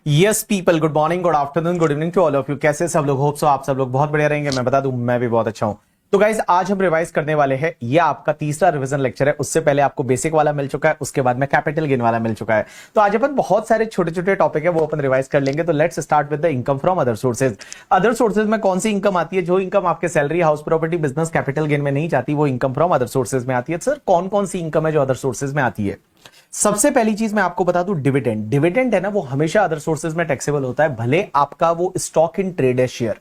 Yes people, good morning, good afternoon, good evening to all of you. कैसे सब लोग? Hope so आप सब लोग बहुत बढ़िया रहेंगे। मैं बता दूं, मैं भी बहुत अच्छा हूं। तो गाइज, आज हम रिवाइज करने वाले हैं। ये आपका तीसरा रिवीजन लेक्चर है। उससे पहले आपको बेसिक वाला मिल चुका है, उसके बाद में कैपिटल गेन वाला मिल चुका है। तो आज अपन बहुत सारे छोटे छोटे टॉपिक है वो अपन रिवाइज कर लेंगे। तो let's start with the income from other sources. Other sources में कौन सी इनकम आती है? जो इनकम आपके salary, house property, business, capital gain में नहीं जाती, वो इनकम फ्रॉम अदर सोर्सेज में आती है। सर, कौन कौन सी इनकम है जो अदर सोर्सेज में आती है? सबसे पहली चीज मैं आपको बता दूं, डिविडेंड। डिविडेंड है ना, वो हमेशा अदर सोर्सेज में टैक्सेबल होता है, भले आपका वो स्टॉक इन ट्रेड है, share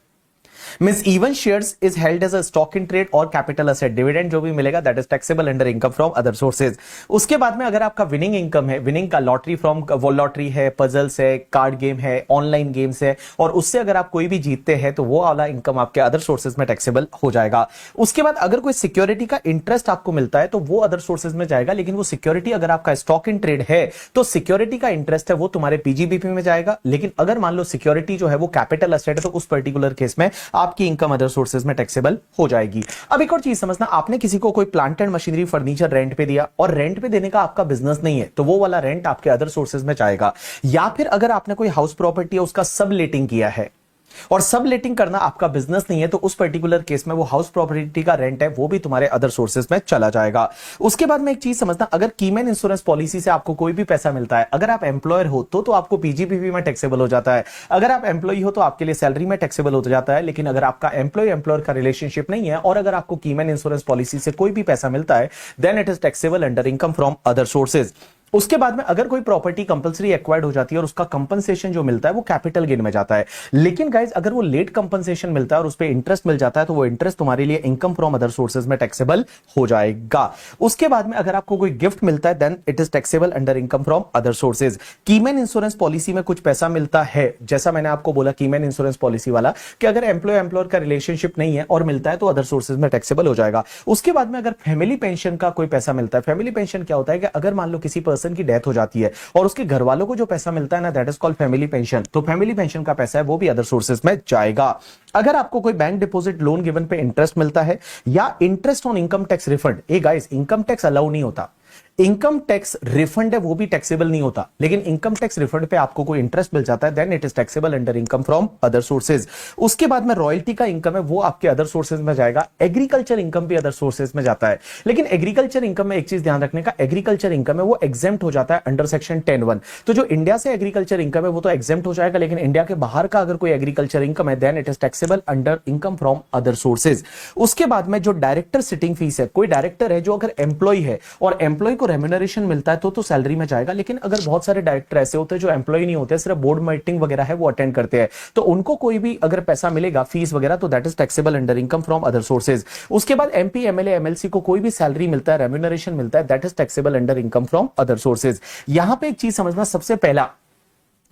means even shares is held as a stock in trade और कैपिटल असेट। डिविडेंड जो भी मिलेगा that is taxable under income from other sources. उसके बाद में अगर आपका विनिंग इनकम है, विनिंग का लॉटरी फ्रॉम वो लॉटरी है, पजल्स है, कार्ड गेम है, ऑनलाइन गेम्स है, और उससे अगर आप कोई भी जीतते हैं तो वो वाला इनकम आपके अदर सोर्सेज में टैक्सेबल हो जाएगा। उसके बाद अगर कोई सिक्योरिटी का इंटरेस्ट आपको मिलता है तो वो अदर सोर्सेज में जाएगा, लेकिन वो सिक्योरिटी अगर आपका स्टॉक इन ट्रेड है तो सिक्योरिटी का इंटरेस्ट है वो तुम्हारे पीजीबीपी में जाएगा। लेकिन अगर मान लो सिक्योरिटी जो है वो कैपिटल असेट है तो उस पर्टिकुलर केस में आपकी इनकम अदर सोर्सेज में टैक्सेबल हो जाएगी। अब एक और चीज समझना, आपने किसी को कोई plant and machinery, furniture rent पे दिया और रेंट पे देने का आपका बिजनेस नहीं है तो वो वाला रेंट आपके अदर सोर्सेज में जाएगा। या फिर अगर आपने कोई हाउस प्रॉपर्टी है उसका सब लेटिंग किया है और सब लेटिंग करना आपका बिजनेस नहीं है तो उस पर्टिकुलर केस में वो हाउस प्रॉपर्टी का रेंट है वो भी तुम्हारे अदर सोर्सेज में चला जाएगा। उसके बाद में एक चीज समझना, अगर कीमैन इंश्योरेंस पॉलिसी से आपको कोई भी पैसा मिलता है, अगर आप एम्प्लॉयर हो तो आपको पीजीपीपी में टैक्सेबल हो जाता है। अगर आप एम्प्लॉय हो तो आपके लिए सैलरी में टैक्सेबल हो जाता है। लेकिन अगर आपका एम्प्लॉय एम्प्लॉयर का रिलेशनशिप नहीं है और अगर आपको कीमैन इंश्योरेंस पॉलिसी से कोई भी पैसा मिलता है then it is taxable under income from other sources. उसके बाद में अगर कोई प्रॉपर्टी कंपल्सरी एक्वायर्ड हो जाती है और उसका कंपनसेशन जो मिलता है वो कैपिटल गेन में जाता है। लेकिन गाइज, अगर वो लेट कंपनसेशन मिलता है और उस पर इंटरेस्ट मिल जाता है तो वो इंटरेस्ट तुम्हारे लिए इनकम फ्रॉम अदर सोर्सेज में टैक्सेबल हो जाएगा। उसके बाद में अगर आपको कोई गिफ्ट मिलता है then it is taxable under income from other sources. Keyman insurance policy में कुछ पैसा मिलता है, जैसा मैंने आपको बोला कीमैन इंश्योरेंस पॉलिसी वाला, कि अगर एम्प्लॉय एम्प्लॉयर का रिलेशनशिप नहीं है और मिलता है तो अदर सोर्सेज में टैक्सेबल हो जाएगा। उसके बाद में अगर फैमिली पेंशन का कोई पैसा मिलता है, फैमिली पेंशन क्या होता है कि अगर मान लो किसी पर्सन की डेथ हो जाती है और उसके घर वालों को जो पैसा मिलता है ना that is called family pension, तो फैमिली पेंशन का पैसा है वो भी अदर सोर्सेज में जाएगा। अगर आपको कोई बैंक डिपॉजिट लोन गिवन पे इंटरेस्ट मिलता है या interest on income tax refund, A guys, income tax allow नहीं होता, इनकम टैक्स रिफंड है वो भी टैक्सेबल नहीं होता, लेकिन इनकम टैक्स रिफंड पे आपको कोई इंटरेस्ट मिल जाता है then it is taxable under income from other sources. उसके बाद में रॉयल्टी का इनकम है वो आपके अदर सोर्सेज में जाएगा। एग्रीकल्चर इनकम भी अदर सोर्सेज में जाता है, लेकिन एग्रीकल्चर इनकम में एक चीज ध्यान रखने का, एग्रीकल्चर इनकम है वो एग्जेम्प्ट हो जाता है अंडर सेक्शन 10(1). तो जो इंडिया से एग्रीकल्चर इनकम है वो तो एग्जेम्प्ट हो जाएगा, लेकिन इंडिया के बाहर का अगर कोई एग्रीकल्चर इनकम है then it is taxable under income from other sources. उसके बाद में जो डायरेक्टर सिटिंग फीस है, कोई डायरेक्टर है जो अगर एम्प्लॉय है और एम्प्लॉय को रेम्यूनरेशन मिलता है तो सैलरी में जाएगा। लेकिन अगर बहुत सारे डायरेक्टर ऐसे होते हैं जो एम्प्लॉय नहीं होते, सिर्फ बोर्ड मीटिंग वगैरह है वो अटेंड करते हैं, तो उनको कोई भी अगर पैसा मिलेगा फीस वगैरह तो that is taxable under income from other sources. उसके बाद एमपी, एमएलए, एमएलसी को कोई भी सैलरी मिलता है, रेम्यूनरेशन मिलता है, that is taxable under income from other sources. यहां पे एक चीज समझना, सबसे पहला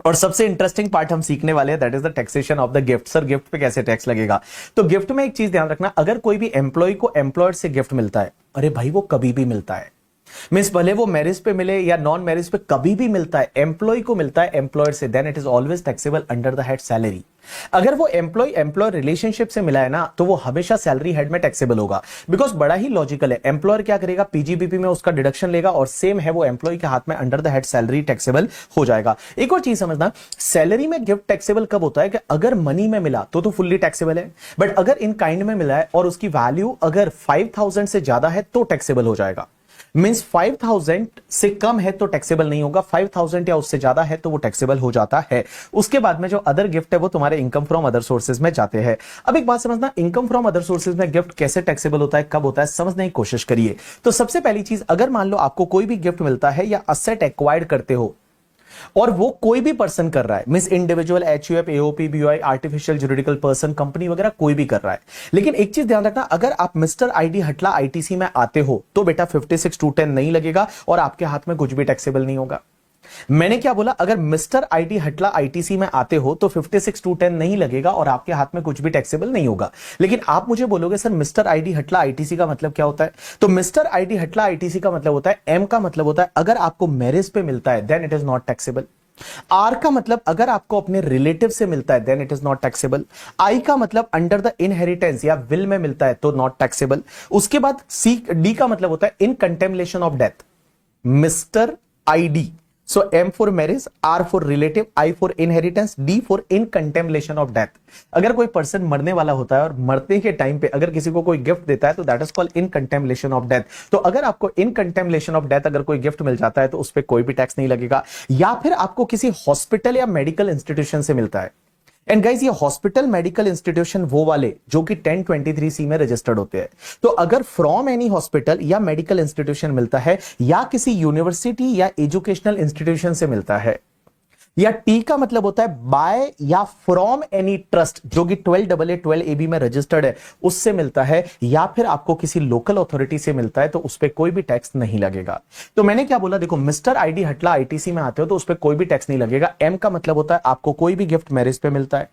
और सबसे इंटरेस्टिंग पार्ट हम सीखने वाले हैं that is the taxation of the gift. Sir, gift पे कैसे टैक्स लगेगा? तो गिफ्ट में एक चीज ध्यान रखना, अगर कोई भी एम्प्लॉय को एम्प्लॉयर से गिफ्ट मिलता है, अरे भाई वो कभी भी मिलता है, मींस भले वो मैरिज पे मिले या नॉन मैरिज पे, कभी भी मिलता है, एम्प्लॉय को मिलता है एम्प्लॉयर से, then it is always taxable under the head salary. अगर वो एम्प्लॉय एम्प्लॉयर रिलेशनशिप से मिला है ना तो वो हमेशा सैलरी हेड में टैक्सेबल होगा। बिकॉज बड़ा ही लॉजिकल है, एम्प्लॉयर क्या करेगा, पीजीबीपी में उसका डिडक्शन लेगा और सेम है वो एम्प्लॉय के हाथ में under the head salary taxable हो जाएगा। एक और चीज समझना, सैलरी में गिफ्ट टैक्सेबल कब होता है कि अगर मनी में मिला तो फुल्ली टैक्सेबल है, बट अगर इन काइंड में मिला है और उसकी वैल्यू अगर 5000 से ज्यादा है तो टैक्सेबल हो जाएगा। मींस 5000 से कम है तो टैक्सेबल नहीं होगा, 5000 या उससे ज्यादा है तो वो टैक्सेबल हो जाता है। उसके बाद में जो अदर गिफ्ट है वो तुम्हारे इनकम फ्रॉम अदर सोर्सेज में जाते हैं। अब एक बात समझना, इनकम फ्रॉम अदर सोर्सेज में गिफ्ट कैसे टैक्सेबल होता है, कब होता है, समझने की कोशिश करिए। तो सबसे पहली चीज, अगर मान लो आपको कोई भी गिफ्ट मिलता है या असेट एक्वायर्ड करते हो और वो कोई भी पर्सन कर रहा है, means individual, HUF, AOP, BOI, artificial juridical person, company वगैरह कोई भी कर रहा है। लेकिन एक चीज ध्यान रखना, अगर आप मिस्टर आईडी हटला आईटीसी में आते हो तो बेटा 56(2)(10) नहीं लगेगा और आपके हाथ में कुछ भी टैक्सेबल नहीं होगा। मैंने क्या बोला, अगर मिस्टर आईडी हटला आईटीसी में आते हो तो 56(2)(10) नहीं लगेगा और आपके हाथ में कुछ भी टैक्सेबल नहीं होगा। लेकिन आप मुझे बोलोगे सर मिस्टर आईडी हटला आईटीसी का मतलब क्या होता है? तो मिस्टर आईडी हटला आईटीसी का मतलब होता है, एम का मतलब होता है अगर आपको मैरिज पे मिलता है then it is not taxable. R का मतलब अगर आपको अपने रिलेटिव से मिलता है then it is not taxable. I का मतलब अंडर द इनहेरिटेंस या विल में मिलता है तो नॉट टैक्सेबल। उसके बाद सी डी का मतलब होता है in contemplation of death. Mister ID so M for marriage, R for relative, I for inheritance, D for in contemplation of death. अगर कोई पर्सन मरने वाला होता है और मरने के टाइम पे अगर किसी को कोई गिफ्ट देता है तो that is called in contemplation of death. तो अगर आपको इनकंटेम्पलेशन ऑफ डेथ अगर कोई गिफ्ट मिल जाता है तो उस पर कोई भी टैक्स नहीं लगेगा। या फिर आपको किसी हॉस्पिटल या मेडिकल इंस्टीट्यूशन से मिलता है, एंड गाइस ये हॉस्पिटल मेडिकल इंस्टीट्यूशन वो वाले जो कि 1023C में रजिस्टर्ड होते हैं। तो अगर फ्रॉम एनी हॉस्पिटल या मेडिकल इंस्टीट्यूशन मिलता है, या किसी यूनिवर्सिटी या एजुकेशनल इंस्टीट्यूशन से मिलता है, या टी का मतलब होता है बाय या फ्रॉम एनी ट्रस्ट जो कि 12AA12AB में रजिस्टर्ड है उससे मिलता है, या फिर आपको किसी लोकल अथॉरिटी से मिलता है तो उस पर कोई भी टैक्स नहीं लगेगा। तो मैंने क्या बोला, देखो मिस्टर आईडी हटला आईटीसी में आते हो तो उस पर कोई भी टैक्स नहीं लगेगा। एम का मतलब होता है आपको कोई भी गिफ्ट मैरिज पे मिलता है,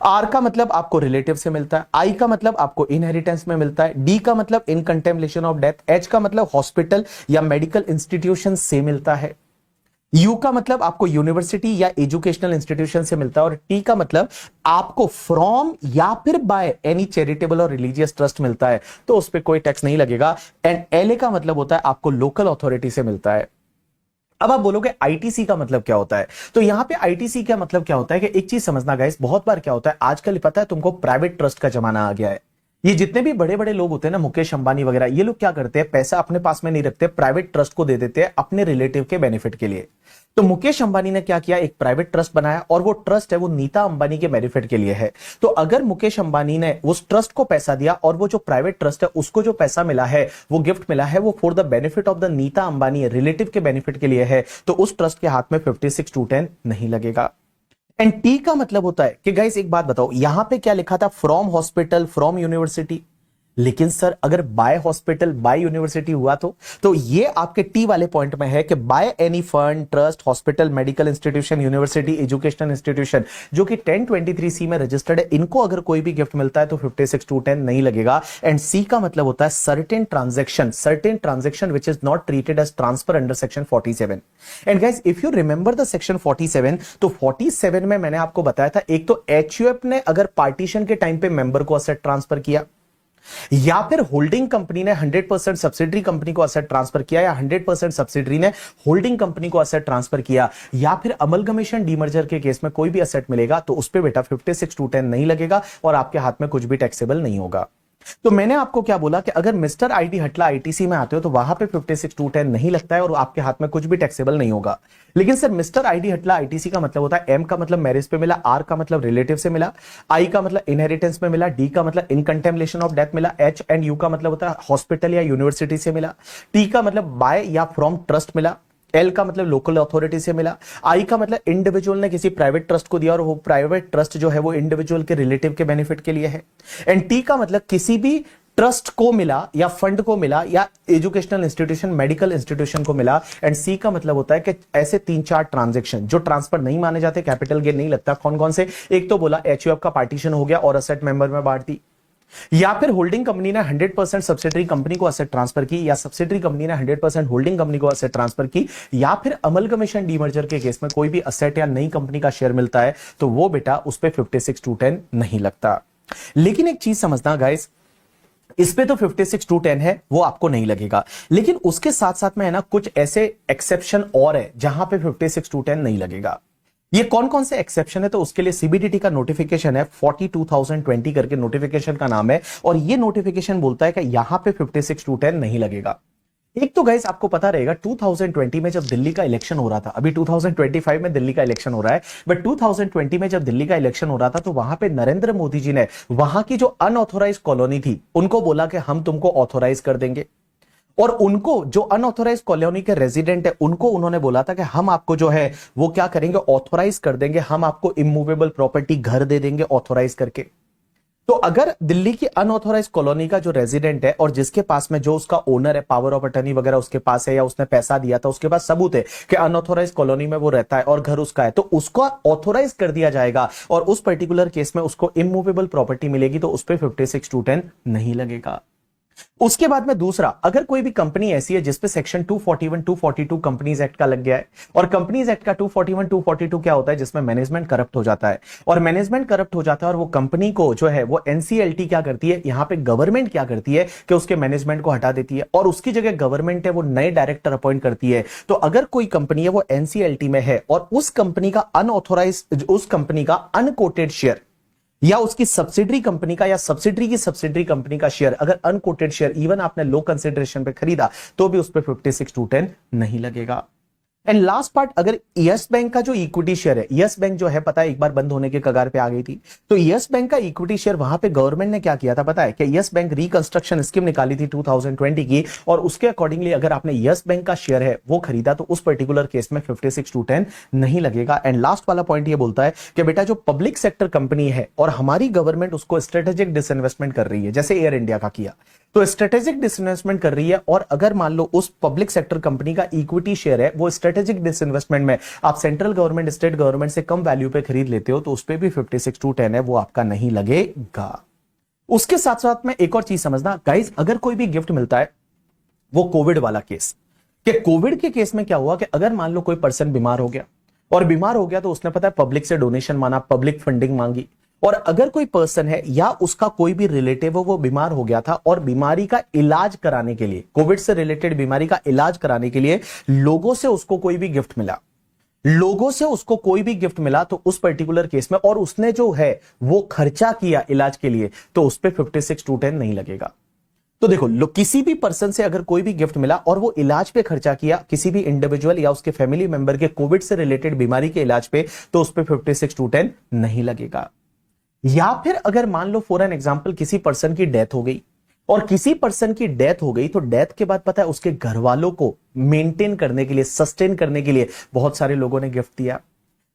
आर का मतलब आपको रिलेटिव से मिलता है, आई का मतलब आपको इनहेरिटेंस में मिलता है, डी का मतलब इनकंटेम्पलेशन ऑफ डेथ, एच का मतलब हॉस्पिटल या मेडिकल इंस्टीट्यूशन से मिलता है, यू का मतलब आपको यूनिवर्सिटी या एजुकेशनल इंस्टीट्यूशन से मिलता है, और टी का मतलब आपको फ्रॉम या फिर बाय एनी चैरिटेबल और रिलीजियस ट्रस्ट मिलता है तो उस पर कोई टैक्स नहीं लगेगा। एंड एलए का मतलब होता है आपको लोकल अथॉरिटी से मिलता है। अब आप बोलोगे आईटीसी का मतलब क्या होता है, तो यहां पे आईटीसी का मतलब क्या होता है कि एक चीज समझना गाइस, बहुत बार क्या होता है आजकल पता है तुमको, प्राइवेट ट्रस्ट का जमाना आ गया है। ये जितने भी बड़े बड़े लोग होते हैं ना, मुकेश अंबानी वगैरह, ये लोग क्या करते हैं, पैसा अपने पास में नहीं रखते, प्राइवेट ट्रस्ट को दे देते हैं अपने रिलेटिव के बेनिफिट के लिए। तो मुकेश अंबानी ने क्या किया, एक प्राइवेट ट्रस्ट बनाया, और वो ट्रस्ट है वो नीता अंबानी के बेनिफिट के लिए है। तो अगर मुकेश अंबानी ने उस ट्रस्ट को पैसा दिया और वो जो प्राइवेट ट्रस्ट है उसको जो पैसा मिला है, वो गिफ्ट मिला है, वो for the benefit of the Nita Ambani relative के बेनिफिट के लिए है, तो उस ट्रस्ट के हाथ में 56(2)(10) नहीं लगेगा। एंड टी का मतलब होता है कि गाइस एक बात बताओ, यहां पे क्या लिखा था, फ्रॉम हॉस्पिटल, फ्रॉम यूनिवर्सिटी, लेकिन सर अगर बाय हॉस्पिटल बाय यूनिवर्सिटी हुआ तो ये आपके टी वाले पॉइंट में है कि by any fund, trust, hospital, medical institution, university, educational institution जो कि 1023C में रजिस्टर्ड है, इनको अगर कोई भी गिफ्ट मिलता है तो 56(2)(10) नहीं लगेगा। एंड सी का मतलब होता है certain transaction which is not treated as transfer under section 47। And guys if you remember the section 47, तो 47 में मैंने आपको बताया था, एक तो एचयूएफ ने अगर पार्टीशन के टाइम पे मेंबर को असेट ट्रांसफर किया, या फिर होल्डिंग कंपनी ने 100% सब्सिडरी कंपनी को असेट ट्रांसफर किया, या 100% सब्सिडरी ने होल्डिंग कंपनी को असेट ट्रांसफर किया, या फिर अमलगमेशन डीमर्जर के केस में कोई भी असेट मिलेगा तो उस पे बेटा 56(2)(10) नहीं लगेगा और आपके हाथ में कुछ भी टैक्सेबल नहीं होगा। तो मैंने आपको क्या बोला कि अगर मिस्टर आईडी हटला आईटीसी में आते हो तो वहां पे 56(2)(10) नहीं लगता है और आपके हाथ में कुछ भी टैक्सेबल नहीं होगा। लेकिन सर मिस्टर आईडी हटला आईटीसी का मतलब होता है, एम का मतलब मैरिज पे मिला, आर का मतलब रिलेटिव से मिला, आई का मतलब इनहेरिटेंस में मिला, डी का मतलब इनकंटेम्पलेशन ऑफ डेथ मिला, एच एंड यू का मतलब होता है हॉस्पिटल या यूनिवर्सिटी से मिला, टी का मतलब बाय या फ्रॉम ट्रस्ट मिला, एल का मतलब लोकल अथॉरिटी से मिला, आई का मतलब इंडिविजुअल ने किसी प्राइवेट ट्रस्ट को दिया और वो प्राइवेट ट्रस्ट जो है वो इंडिविजुअल के रिलेटिव के बेनिफिट के लिए है, एंड टी का मतलब किसी भी ट्रस्ट को मिला या फंड को मिला या एजुकेशनल इंस्टीट्यूशन, मेडिकल इंस्टीट्यूशन को मिला, एंड सी का मतलब होता है कि ऐसे 3-4 ट्रांजैक्शन जो ट्रांसफर नहीं माने जाते, कैपिटल गेन नहीं लगता। कौन कौन से, एक तो बोला एचयूएफ का पार्टीशन हो गया और असेट मेंबर में बांट दी, या फिर होल्डिंग कंपनी ने 100% सब्सिडरी कंपनी को असेट ट्रांसफर की, या सब्सिडरी कंपनी ने 100% होल्डिंग कंपनी को असेट ट्रांसफर की, या फिर अमलगमेशन डीमर्जर के केस में कोई भी असेट या नई कंपनी का शेयर मिलता है तो वो बेटा उस पे 56(2)(10) नहीं लगता। लेकिन एक चीज समझना गाइस, इस पे तो 56(2)(10) है वो आपको नहीं लगेगा, लेकिन उसके साथ साथ में है ना कुछ ऐसे एक्सेप्शन और है जहां पे 56(2)(10) नहीं लगेगा। ये कौन कौन से एक्सेप्शन है, तो उसके लिए सीबीडीटी का नोटिफिकेशन है 42,020 करके नोटिफिकेशन का नाम है, और ये नोटिफिकेशन बोलता है कि यहां पे 56(2)(10) नहीं लगेगा। एक तो गाइस आपको पता रहेगा 2020 में जब दिल्ली का इलेक्शन हो रहा था, अभी 2025 में दिल्ली का इलेक्शन हो रहा है, बट 2020 में जब दिल्ली का इलेक्शन हो रहा था तो वहां पे नरेंद्र मोदी जी ने वहां की जो अनऑथोराइज कॉलोनी थी उनको बोला कि हम तुमको ऑथोराइज कर देंगे, और उनको जो अनऑथोराइज कॉलोनी के रेजिडेंट है उनको उन्होंने बोला था कि हम आपको जो है वो क्या करेंगे, ऑथोराइज कर देंगे, हम आपको इमूवेबल प्रॉपर्टी घर दे देंगे ऑथोराइज करके। तो अगर दिल्ली की अनऑथोराइज कॉलोनी का जो रेजिडेंट है और जिसके पास में जो उसका ओनर है, पावर ऑफ अटर्नी वगैरह उसके पास है, या उसने पैसा दिया था, उसके पास सबूत है कि अनऑथोराइज कॉलोनी में वो रहता है और घर उसका है, तो उसको ऑथोराइज कर दिया जाएगा और उस पर्टिकुलर केस में उसको इमूवेबल प्रॉपर्टी मिलेगी, तो उस पर 56(2)(10) नहीं लगेगा। उसके बाद में दूसरा, अगर कोई भी कंपनी ऐसी है जिसपे सेक्शन 241 242 कंपनीज एक्ट का लग गया है, और कंपनीज एक्ट का 241 242 क्या होता है, जिसमें मैनेजमेंट करप्ट हो जाता है, और मैनेजमेंट करप्ट हो जाता है और वो कंपनी को जो है वो एनसीएलटी क्या करती है, यहां पे गवर्नमेंट क्या करती है कि उसके मैनेजमेंट को हटा देती है और उसकी जगह गवर्नमेंट है वो नए डायरेक्टर अपॉइंट करती है। तो अगर कोई कंपनी है वो एनसीएलटी में है और उस कंपनी का अनऑथोराइज्ड, उस कंपनी का अनकोटेड शेयर या उसकी सब्सिडरी कंपनी का या सब्सिडरी की सब्सिडरी कंपनी का शेयर अगर अनकोटेड शेयर इवन आपने लो कंसिडरेशन पे खरीदा तो भी उस पर 56(2)(10) नहीं लगेगा। एंड लास्ट पार्ट, अगर यस बैंक का जो इक्विटी शेयर है, यस बैंक जो है पता है एक बार बंद होने के कगार पे आ गई थी, तो यस बैंक का इक्विटी शेयर वहां पे गवर्नमेंट ने क्या किया था पता है कि यस बैंक रिकंस्ट्रक्शन स्कीम निकाली थी 2020 की, और उसके अकॉर्डिंगली अगर आपने यस बैंक का शेयर है वो खरीदा तो उस पर्टिकुलर केस में 56(2)(10) नहीं लगेगा। एंड लास्ट वाला पॉइंट ये बोलता है कि बेटा जो पब्लिक सेक्टर कंपनी है और हमारी गवर्नमेंट उसको स्ट्रेटेजिक डिसइन्वेस्टमेंट कर रही है, जैसे एयर इंडिया का किया, तो स्ट्रेटेजिक डिसइन्वेस्टमेंट कर रही है, और अगर मान लो उस पब्लिक सेक्टर कंपनी का इक्विटी शेयर है वो स्ट्रेटेजिक डिसइन्वेस्टमेंट में आप सेंट्रल गवर्नमेंट स्टेट गवर्नमेंट से कम वैल्यू पे खरीद लेते हो तो उस पे भी 56(2)(10) है वो आपका नहीं लगेगा। उसके साथ साथ में एक और चीज समझना गाइस, अगर कोई भी गिफ्ट मिलता है, वो कोविड वाला केस, कि कोविड के केस में क्या हुआ कि अगर मान लो कोई पर्सन बीमार हो गया, और बीमार हो गया तो उसने पता है पब्लिक से डोनेशन मांगा, पब्लिक फंडिंग मांगी, और अगर कोई पर्सन है या उसका कोई भी रिलेटिव हो वो बीमार हो गया था और बीमारी का इलाज कराने के लिए, कोविड से रिलेटेड बीमारी का इलाज कराने के लिए लोगों से उसको कोई भी गिफ्ट मिला, लोगों से उसको कोई भी गिफ्ट मिला, तो उस पर्टिकुलर केस में और उसने जो है वो खर्चा किया इलाज के लिए तो उस पर 56(2)(10) नहीं लगेगा। तो देखो, किसी भी पर्सन से अगर कोई भी गिफ्ट मिला और वो इलाज पे खर्चा किया, किसी भी इंडिविजुअल या उसके फैमिली मेंबर के कोविड से रिलेटेड बीमारी के इलाज पे, तो उस पर 56(2)(10) नहीं लगेगा। या फिर अगर मान लो फॉर एन एग्जांपल किसी पर्सन की डेथ हो गई, और किसी पर्सन की डेथ हो गई तो डेथ के बाद पता है उसके घर वालों को मेंटेन करने के लिए, सस्टेन करने के लिए बहुत सारे लोगों ने गिफ्ट दिया।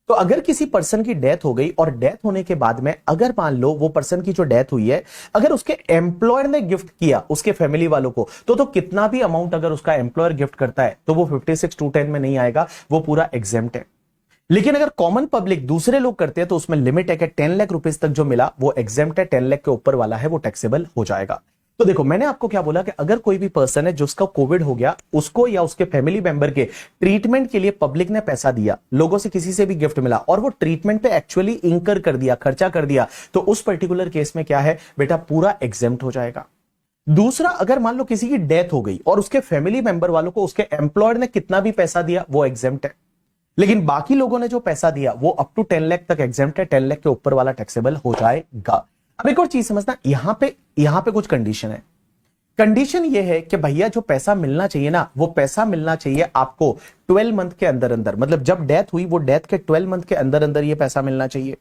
तो अगर किसी पर्सन की डेथ हो गई और डेथ होने के बाद में अगर मान लो वो पर्सन की जो डेथ हुई है, अगर उसके एम्प्लॉयर ने गिफ्ट किया उसके फैमिली वालों को, तो कितना भी अमाउंट अगर उसका एम्प्लॉयर गिफ्ट करता है तो वो 56(2)(10) में नहीं आएगा, वो पूरा एग्जेम्प्ट है। लेकिन अगर कॉमन पब्लिक दूसरे लोग करते हैं तो उसमें लिमिट है कि 10 लाख रुपीस तक जो मिला वो एग्जेम्प्ट है, 10 लाख के ऊपर वाला है वो टैक्सेबल हो जाएगा। तो देखो, मैंने आपको क्या बोला कि अगर कोई भी पर्सन है जिसका कोविड हो गया, उसको या उसके फैमिली मेंबर के ट्रीटमेंट के लिए पब्लिक ने पैसा दिया, लोगों से किसी से भी गिफ्ट मिला और वो ट्रीटमेंट पे एक्चुअली इंकर कर दिया, खर्चा कर दिया, तो उस पर्टिकुलर केस में क्या है बेटा, पूरा एग्जेम्प्ट हो जाएगा। दूसरा, अगर मान लो किसी की डेथ हो गई और उसके फैमिली मेंबर वालों को उसके एम्प्लॉयर ने कितना भी पैसा दिया वो एग्जेम्प्ट है, लेकिन बाकी लोगों ने जो पैसा दिया वो अप टू 10 लाख तक एग्जेम्प्ट है, 10 लाख के ऊपर वाला टैक्सेबल हो जाएगा। अब एक और चीज समझना, यहां पे कुछ कंडीशन है। कंडीशन ये है कि भैया जो पैसा मिलना चाहिए ना, वो पैसा मिलना चाहिए आपको 12 मंथ के अंदर अंदर, मतलब जब डेथ हुई वो डेथ के 12 मंथ के अंदर अंदर ये पैसा मिलना चाहिए।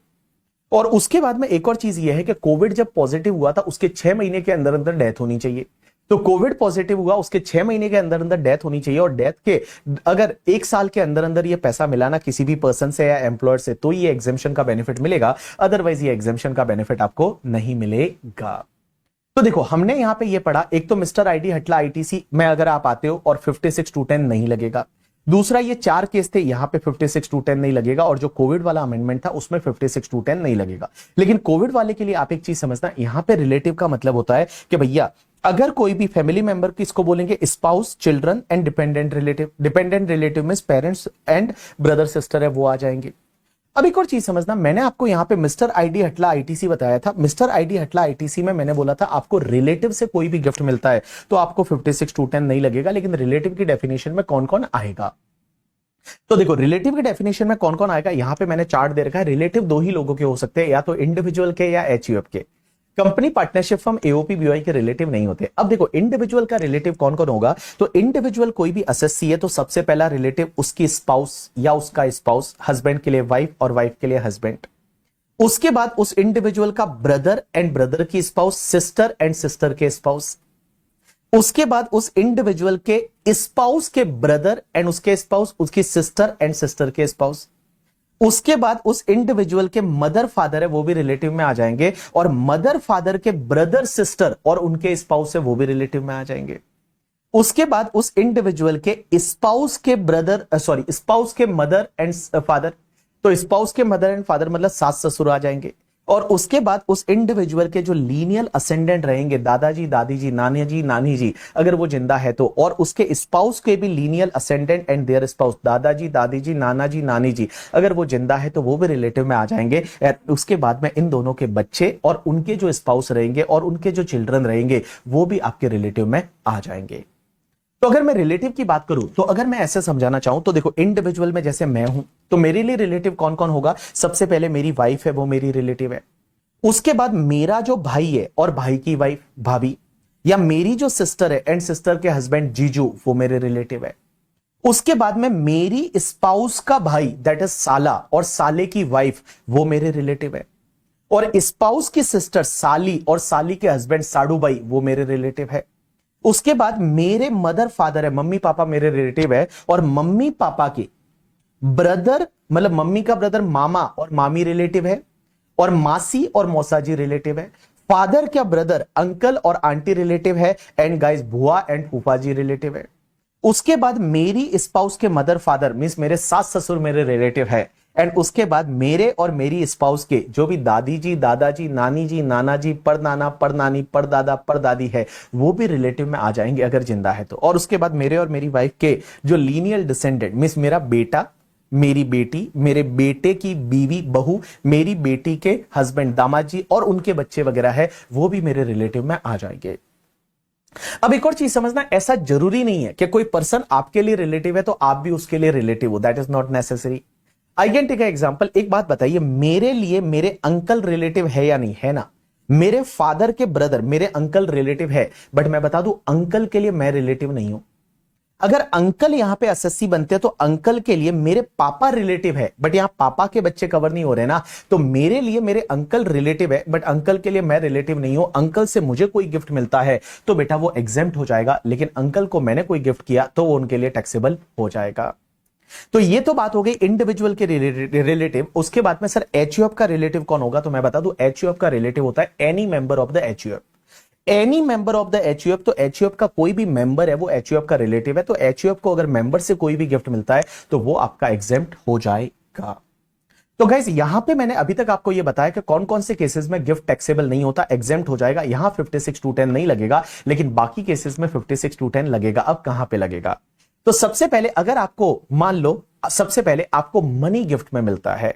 और उसके बाद में एक और चीज ये है कि कोविड जब पॉजिटिव हुआ था उसके 6 महीने के अंदर अंदर डेथ होनी चाहिए। तो कोविड पॉजिटिव हुआ उसके 6 महीने के अंदर अंदर डेथ होनी चाहिए, और डेथ के अगर 1 साल के अंदर अंदर ये पैसा मिला ना किसी भी पर्सन से या एम्प्लॉयर से, तो ये एग्जेम्पशन का बेनिफिट मिलेगा, अदरवाइज ये एग्जेम्पशन का बेनिफिट आपको नहीं मिलेगा। तो देखो, हमने यहां पे ये पढ़ा, एक तो मिस्टर आईडी हटला आईटीसी में अगर आप आते हो और 56(2)(10) नहीं लगेगा। दूसरा, ये 4 केस थे, यहां पे 56(2)(10) नहीं लगेगा, और जो कोविड वाला अमेंडमेंट था उसमें 56(2)(10) नहीं लगेगा। लेकिन कोविड वाले के लिए आप एक चीज समझना, यहां पे रिलेटिव का मतलब होता है कि भैया अगर कोई भी फैमिली मेंबर की, इसको बोलेंगे spouse, children and dependent relative. Dependent relative में पेरेंट्स एंड ब्रदर सिस्टर है वो आ जाएंगे। अब एक और चीज समझना, मैंने आपको यहां पे मिस्टर आईडी हटला आईटीसी बताया था। मिस्टर आईडी हटला आईटीसी में मैंने बोला था आपको रिलेटिव से कोई भी गिफ्ट मिलता है तो आपको 56(2)(10) नहीं लगेगा। लेकिन रिलेटिव की डेफिनेशन में कौन कौन आएगा, तो देखो रिलेटिव की डेफिनेशन में कौन कौन आएगा, यहां पे मैंने चार्ट दे रखा है। रिलेटिव 2 ही लोगों के हो सकते हैं, या तो इंडिविजुअल के या एचयूएफ के। Company, partnership firm, AOP, BOI के रिलेटिव नहीं होते। अब देखो इंडिविजुअल का रिलेटिव कौन कौन होगा, तो इंडिविजुअल कोई भी एसएससी है तो सबसे पहला रिलेटिव उसकी स्पाउस या उसका स्पाउस, हस्बैंड के लिए वाइफ और वाइफ के लिए हस्बैंड। उसके बाद उस इंडिविजुअल का ब्रदर एंड ब्रदर की स्पाउस, सिस्टर एंड सिस्टर के स्पाउस। उसके बाद उस इंडिविजुअल के स्पाउस के ब्रदर एंड उसके स्पाउस, उसकी सिस्टर एंड सिस्टर के स्पाउस। उसके बाद उस इंडिविजुअल के मदर फादर है वो भी रिलेटिव में आ जाएंगे, और मदर फादर के ब्रदर सिस्टर और उनके स्पाउस है वो भी रिलेटिव में आ जाएंगे। उसके बाद उस इंडिविजुअल के स्पाउस के ब्रदर, स्पाउस के मदर एंड फादर, तो स्पाउस के मदर एंड फादर मतलब सास ससुर आ जाएंगे। और उसके बाद उस इंडिविजुअल के जो लीनियल असेंडेंट रहेंगे, दादाजी, दादी जी, नानी जी, अगर वो जिंदा है तो, और उसके स्पाउस के भी lineal ascendant and their spouse, दादाजी, दादी जी, नानी जी, अगर वो जिंदा है तो वो भी रिलेटिव में आ जाएंगे। उसके बाद में इन दोनों के बच्चे और उनके जो स्पाउस रहेंगे और उनके जो चिल्ड्रन रहेंगे वो भी आपके रिलेटिव में आ जाएंगे। तो अगर मैं रिलेटिव की बात करूं, तो अगर मैं ऐसे समझाना चाहूं तो देखो, इंडिविजुअल में जैसे मैं हूं तो मेरे लिए रिलेटिव कौन कौन होगा? सबसे पहले मेरी वाइफ है, वो मेरी रिलेटिव है। उसके बाद मेरा जो भाई है और भाई की वाइफ भाभी, या मेरी जो सिस्टर है एंड सिस्टर के हस्बैंड जीजू, वो मेरे रिलेटिव है। उसके बाद में मेरी स्पाउस का भाई दैट इज साला और साले की वाइफ, वो मेरे रिलेटिव है। और स्पाउस की सिस्टर साली और साली के हस्बैंड साडू भाई, वो मेरे रिलेटिव है। उसके बाद मेरे मदर फादर है, मम्मी पापा मेरे रिलेटिव है, और मम्मी पापा के ब्रदर, मतलब मम्मी का ब्रदर मामा और मामी रिलेटिव है, और मासी और मौसाजी रिलेटिव है। फादर का ब्रदर अंकल और आंटी रिलेटिव है, एंड गाइस बुआ एंड फूफा जी रिलेटिव है। उसके बाद मेरी स्पाउस के मदर फादर मींस मेरे सास ससुर मेरे रिलेटिव है, एंड उसके बाद मेरे और मेरी स्पाउस के जो भी दादी जी, दादाजी, नानी जी, नाना जी, परनाना, परनानी, परदादा, परदादी है, वो भी रिलेटिव में आ जाएंगे अगर जिंदा है तो। और उसके बाद मेरे और मेरी वाइफ के जो लीनियल डिसेंडेंट मींस मेरा बेटा, मेरी बेटी, मेरे बेटे की बीवी बहू, मेरी बेटी के हस्बैंड दामाद जी और उनके बच्चे वगैरह है, वो भी मेरे रिलेटिव में आ जाएंगे। अब एक और चीज समझना, ऐसा जरूरी नहीं है कि कोई पर्सन आपके लिए रिलेटिव है तो आप भी उसके लिए रिलेटिव हो, that is not necessary. I can take example. एक बात बताइए, मेरे लिए मेरे अंकल रिलेटिव है या नहीं है? ना, मेरे फादर के ब्रदर मेरे अंकल रिलेटिव है, बट मैं बता दूं अंकल के लिए मैं रिलेटिव नहीं हूं। अगर अंकल यहां पे एसएससी बनते हैं तो अंकल के लिए मेरे पापा रिलेटिव है, बट यहां पापा के बच्चे कवर नहीं हो रहे ना, तो मेरे लिए मेरे अंकल रिलेटिव है, बट अंकल के लिए मैं रिलेटिव नहीं हूं। अंकल से मुझे कोई गिफ्ट मिलता है तो बेटा वो एग्जेम्प्ट हो जाएगा, लेकिन अंकल को मैंने कोई गिफ्ट किया तो वो उनके लिए टैक्सेबल हो जाएगा। तो ये तो बात हो गई इंडिविजुअल के रिलेटिव। उसके बाद में सर एचयूएफ का रिलेटिव कौन होगा? तो मैं बता दूं एचयूएफ का रिलेटिव होता है any member of the HUF. Any member of the HUF, तो एचयूएफ का कोई भी मेंबर है वो एचयूएफ का रिलेटिव है। तो एचयूएफ को अगर मेंबर से कोई भी गिफ्ट मिलता है तो वो आपका एग्जेम्प्ट हो जाएगा। तो गाइस यहां पे मैंने अभी तक आपको ये बताया कि कौन कौन से केसेस में गिफ्ट टैक्सेबल नहीं होता, एग्जेम्प्ट हो जाएगा। यहां 56(2)(10) नहीं लगेगा, लेकिन बाकी केसेस में 56(2)(10) लगेगा। अब कहां पे लगेगा? तो सबसे पहले अगर आपको मान लो सबसे पहले आपको मनी गिफ्ट में मिलता है,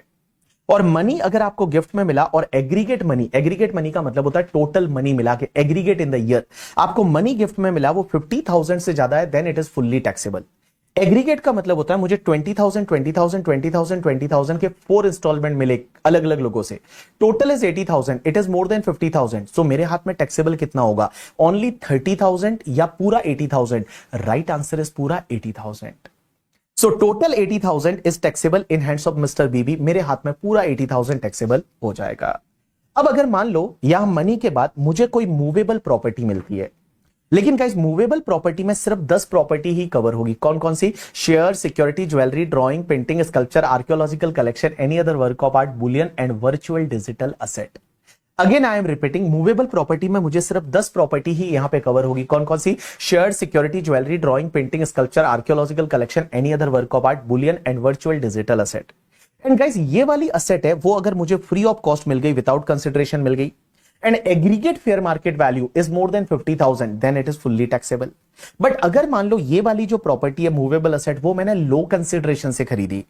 और मनी अगर आपको गिफ्ट में मिला और एग्रीगेट मनी का मतलब होता है टोटल मनी मिला के, एग्रीगेट इन द ईयर आपको मनी गिफ्ट में मिला वो 50,000 से ज्यादा है, then it is fully taxable. Aggregate का मतलब होता है मुझे 20,000 20,000 20,000 20,000 के 4 इंस्टॉलमेंट मिले अलग अलग लोगों से, total is 80,000, it is more than 50,000, सो मेरे हाथ में टैक्सेबल कितना होगा? ओनली 30,000 या पूरा 80,000? राइट आंसर इज पूरा 80,000। So total 80,000 is taxable in hands of mister BB, मेरे हाथ में पूरा 80,000 टैक्सेबल हो जाएगा। अब अगर मान लो यहां मनी के बाद मुझे कोई मूवेबल प्रॉपर्टी मिलती है, लेकिन गाइस मूवेबल प्रॉपर्टी में सिर्फ 10 प्रॉपर्टी ही कवर होगी। कौन कौन सी? Share, security, jewellery, drawing, painting, sculpture, archaeological collection, any other work of art, bullion and virtual digital asset. Again I am repeating, movable property में मुझे सिर्फ 10 प्रॉपर्टी ही यहां पे कवर होगी। कौन कौन सी? Share, security, jewellery, drawing, painting, sculpture, archaeological collection, any other work of art, bullion and virtual digital asset. And guys ये वाली असेट है वो अगर मुझे फ्री ऑफ कॉस्ट मिल गई, विदाउट कंसिडरेशन मिल गई, and aggregate fair market value is more than 50,000, then it is fully taxable. But अगर मान लो ये वाली जो प्रॉपर्टी है मूवेबल असेट वो मैंने लो कंसिडरेशन से खरीदी,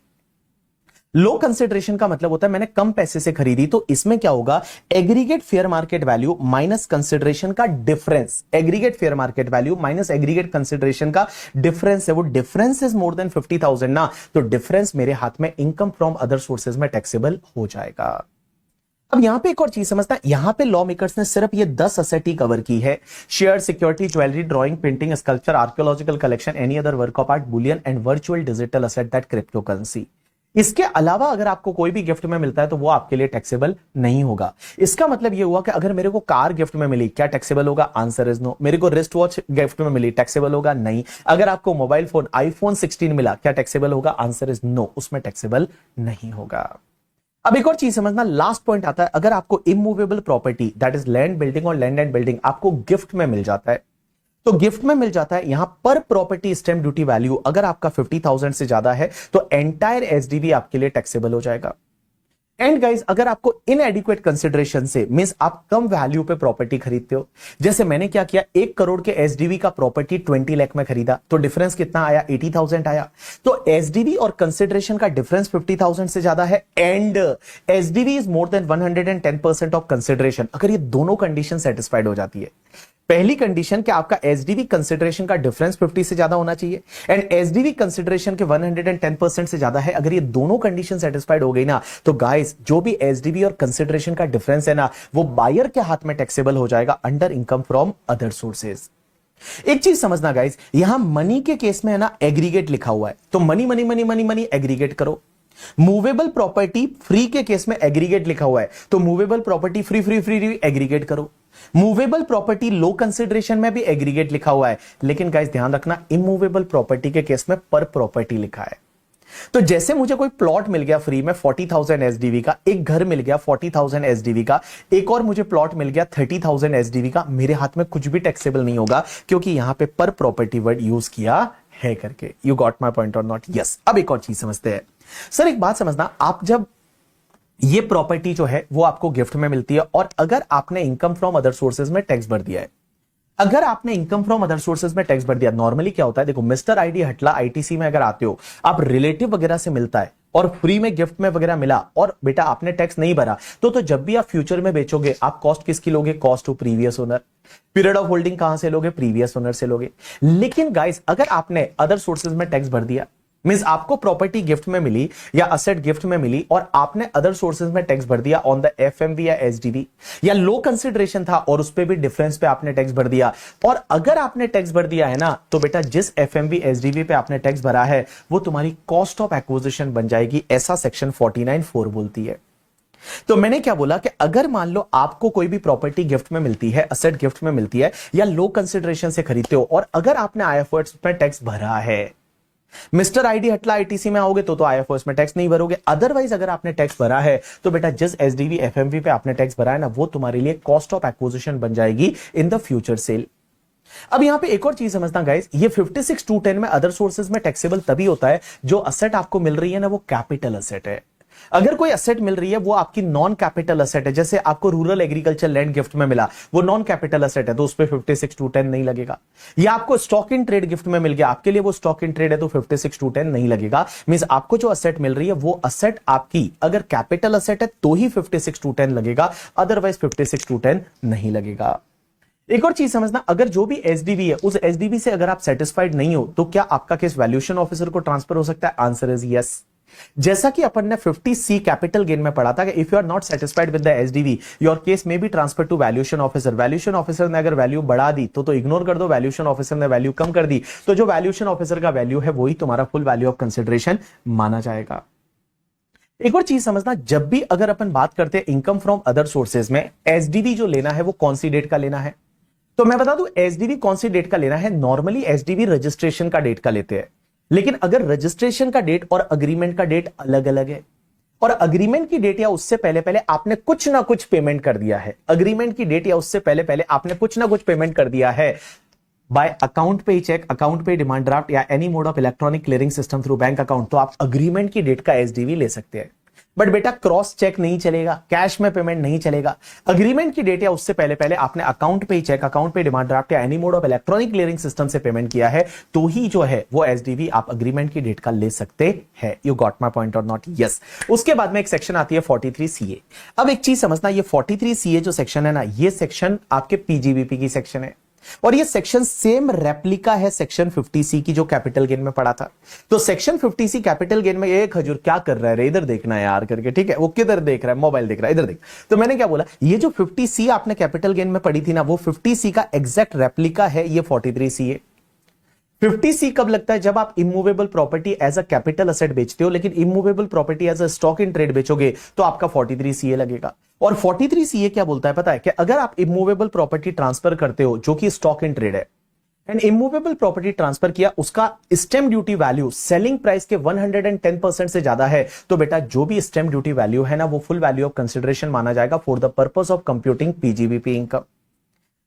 लो कंसिडरेशन का मतलब होता है मैंने कम पैसे से खरीदी, तो इसमें क्या होगा? Aggregate fair market value minus consideration का difference, aggregate fair market value minus aggregate consideration का डिफरेंस है, वो डिफरेंस इज मोर देन 50,000 ना, तो डिफरेंस मेरे हाथ में इनकम फ्रॉम अदर सोर्सेज में टैक्सेबल हो जाएगा। अब यहां पे एक और चीज समझना, यहां पे लॉ मेकर्स ने सिर्फ ये 10 असेट ही कवर की है, share, security, jewellery, drawing, painting, sculpture, archaeological collection, any other work of art, bullion and virtual digital asset that crypto currency. इसके अलावा अगर आपको कोई भी गिफ्ट में मिलता है तो वो आपके लिए टैक्सेबल नहीं होगा। इसका मतलब ये हुआ कि अगर मेरे को कार गिफ्ट में मिली, क्या टैक्सेबल होगा? Answer is no. मेरे को रिस्ट वॉच गिफ्ट में मिली, टैक्सेबल होगा? नहीं। अगर आपको मोबाइल फोन आईफोन 16 मिला, क्या टैक्सेबल होगा? आंसर इज नो, उसमें टैक्सेबल नहीं होगा। अब एक और चीज समझना, लास्ट पॉइंट आता है, अगर आपको immovable property that is land, building और लैंड एंड बिल्डिंग आपको गिफ्ट में मिल जाता है, तो गिफ्ट में मिल जाता है, यहां पर प्रॉपर्टी स्टैंप ड्यूटी वैल्यू अगर आपका 50,000 से ज्यादा है तो एंटायर एसडीवी आपके लिए टैक्सेबल हो जाएगा। एंड गाइज अगर आपको इनएडिक्वेट कंसिडरेशन से मींस आप कम वैल्यू पे प्रॉपर्टी खरीदते हो, जैसे मैंने क्या किया 1 करोड़ के एसडीवी का प्रॉपर्टी 20 लाख में खरीदा, तो डिफरेंस कितना आया 80,000 आया। तो एसडीवी और कंसिडरेशन का डिफरेंस 50,000 से ज्यादा है and SDV is more then 110% of consideration. अगर ये दोनों कंडीशन सेटिस्फाइड हो जाती है, पहली कंडीशन कि आपका एसडीवी कंसिडरेशन का डिफरेंस 50 से ज्यादा होना चाहिए एंड एसडीवी कंसिडरेशन के 110% से ज्यादा है, अगर ये दोनों कंडीशन सेटिस्फाइड हो गई ना तो गाइस जो भी एसडीवी और कंसिडरेशन का डिफरेंस है ना वो बायर के हाथ में टैक्सेबल हो जाएगा under income from other sources. एक चीज समझना गाइस, यहां मनी के केस में है ना एग्रीगेट लिखा हुआ है, तो money money money money money aggregate करो। मूवेबल प्रॉपर्टी फ्री के केस में एग्रीगेट लिखा हुआ है, तो movable property free free free aggregate करो। मूवेबल प्रॉपर्टी लो कंसिडरेशन में भी एग्रीगेट लिखा हुआ है, लेकिन गाइस ध्यान रखना इमूवेबल प्रॉपर्टी के केस में पर प्रॉपर्टी लिखा है। तो जैसे मुझे कोई प्लॉट मिल गया फ्री में 40,000 एसडीवी का, एक घर मिल गया 40,000 एसडीवी का, एक और मुझे प्लॉट मिल गया 30,000 एसडीवी का, मेरे हाथ में कुछ भी टैक्सेबल नहीं होगा क्योंकि यहां पे पर प्रॉपर्टी वर्ड यूज किया है करके। यू गॉट माई पॉइंट और नॉट? यस। अब एक और चीज समझते हैं सर, एक बात समझना, आप जब ये प्रॉपर्टी जो है वो आपको गिफ्ट में मिलती है और अगर आपने इनकम फ्रॉम अदर सोर्सेज में टैक्स भर दिया है, अगर आपने इनकम फ्रॉम अदर सोर्सेज में टैक्स भर दिया, नॉर्मली क्या होता है देखो, मिस्टर आईडी हटला आईटीसी में अगर आते हो, आप रिलेटिव वगैरह से मिलता है और फ्री में गिफ्ट में वगैरह मिला और बेटा आपने टैक्स नहीं भरा, तो जब भी आप फ्यूचर में बेचोगे आप कॉस्ट किसकी लोगे? Cost to previous owner. Period of holding कहां से लोगे? प्रीवियस ओनर से लोगे। लेकिन गाइस अगर आपने अदर सोर्सेज में टैक्स भर दिया, मींस आपको प्रॉपर्टी गिफ्ट में मिली या असेट गिफ्ट में मिली और आपने अदर सोर्सेज में टैक्स भर दिया ऑन द एफएमवी या एसडीवी, या लो कंसिडरेशन था और उस पे भी डिफरेंस पे आपने टैक्स भर दिया, और अगर आपने टैक्स भर दिया है ना तो बेटा जिस एफएमवी एसडीवी पे आपने टैक्स भरा है वो तुम्हारी कॉस्ट ऑफ एक्विजिशन बन जाएगी, ऐसा सेक्शन 49(4) बोलती है। तो मैंने क्या बोला कि अगर मान लो आपको कोई भी प्रॉपर्टी गिफ्ट में मिलती है, असेट गिफ्ट में मिलती है या लो कंसिडरेशन से खरीदते हो और अगर आपने आईएफओएस पे टैक्स भरा है, मिस्टर आईडी हटला आईटीसी में आओगे तो आईएफओएस में टैक्स नहीं भरोगे, अदरवाइज अगर आपने टैक्स भरा है तो बेटा जिस एसडीवी एफएमवी पे आपने टैक्स भरा है ना वो तुम्हारे लिए कॉस्ट ऑफ एक्विजिशन बन जाएगी इन द फ्यूचर सेल। अब यहां पे एक और चीज समझना गाइस, ये 56(2)(10) में अदर सोर्सेज में टैक्सेबल तभी होता है जो असेट आपको मिल रही है ना वो कैपिटल असेट है। अगर कोई असेट मिल रही है वो आपकी नॉन कैपिटल असेट है, जैसे आपको रूरल एग्रीकल्चर लैंड गिफ्ट में मिला, वो नॉन कैपिटल असेट है तो उस पे 56(2)(10) नहीं लगेगा। या आपको स्टॉक इन ट्रेड गिफ्ट में मिल गया, आपके लिए वो स्टॉक इन ट्रेड है तो 56(2)(10) नहीं लगेगा। मींस आपको जो असेट मिल रही है वो असेट आपकी अगर कैपिटल असेट है तो ही 56(2)(10) लगेगा, अदरवाइज 56(2)(10) नहीं लगेगा। एक और चीज समझना, अगर जो भी एसडीवी है उस एसडीवी से अगर आप सेटिस्फाइड नहीं हो तो क्या आपका केस वैल्यूएशन ऑफिसर को ट्रांसफर हो सकता है? Answer is yes. जैसा कि अपन ने 50C कैपिटल गेन में पढ़ा था कि if you are not satisfied with the SDV your case में be transfer to valuation officer. Valuation officer ने अगर वैल्यू बढ़ा दी तो इग्नोर कर दो, वैल्यूएशन ऑफिसर ने वैल्यू कम कर दी तो जो वैल्यूएशन ऑफिसर का वैल्यू है वही तुम्हारा फुल वैल्यू ऑफ कंसिडरेशन माना जाएगा। एक और चीज समझना, जब भी अगर अपन बात करते हैं इनकम फ्रॉम अदर सोर्सेज में एसडीवी जो लेना है वो कौन सी डेट का लेना है, तो मैं बता दूं एसडीवी कौन सी डेट का लेना है। नॉर्मली एसडीवी रजिस्ट्रेशन का डेट का लेते हैं, लेकिन अगर रजिस्ट्रेशन का डेट और अग्रीमेंट का डेट अलग अलग है और अग्रीमेंट की डेट या उससे पहले पहले आपने कुछ ना कुछ पेमेंट कर दिया है, अग्रीमेंट की डेट या उससे पहले पहले आपने कुछ ना कुछ पेमेंट कर दिया है बाय अकाउंट पे चेक, अकाउंट पे डिमांड ड्राफ्ट या any mode of electronic clearing system through bank account, तो आप अग्रीमेंट की डेट का एसडीवी ले सकते हैं। बट बेटा क्रॉस चेक नहीं चलेगा, कैश में पेमेंट नहीं चलेगा। अग्रीमेंट की डेट या उससे पहले पहले आपने अकाउंट पे चेक, अकाउंट पे डिमांड ड्राफ्ट या any mode of electronic clearing system से पेमेंट किया है तो ही जो है वो एसडीवी आप अग्रीमेंट की डेट का ले सकते हैं। यू गॉट माय पॉइंट और नॉट? यस। उसके बाद में एक सेक्शन आती है 43CA। अब एक चीज समझना, ये 43CA जो सेक्शन है ना, ये सेक्शन आपके पीजीबीपी की सेक्शन है और ये सेक्शन सेम रेप्लिका है सेक्शन 50C की जो कैपिटल गेन में पढ़ा था। तो सेक्शन 50C कैपिटल गेन में ये खजूर क्या कर रहा है, इधर देखना है यार करके, ठीक है, वो किधर देख रहा है, मोबाइल देख रहा है, इधर देख। तो मैंने क्या बोला, ये जो 50C आपने कैपिटल गेन में पढ़ी थी ना वो 50C का एग्जैक्ट रेप्लिका है ये 43CA। 50C कब लगता है? जब आप immovable property as a capital asset बेचते हो, लेकिन immovable property as a stock in trade बेचोगे तो आपका 43CA लगेगा। और 43CA क्या बोलता है पता है कि अगर आप इमूवेबल प्रॉपर्टी ट्रांसफर करते हो जो कि स्टॉक इन ट्रेड है एंड इमूवेबल प्रॉपर्टी ट्रांसफर किया, उसका stamp duty value selling price के 110% से ज्यादा है तो बेटा जो भी स्टैम्प ड्यूटी वैल्यू है ना वो फुल वैल्यू ऑफ कंसिडरेशन माना जाएगा for the purpose of computing PGBP income.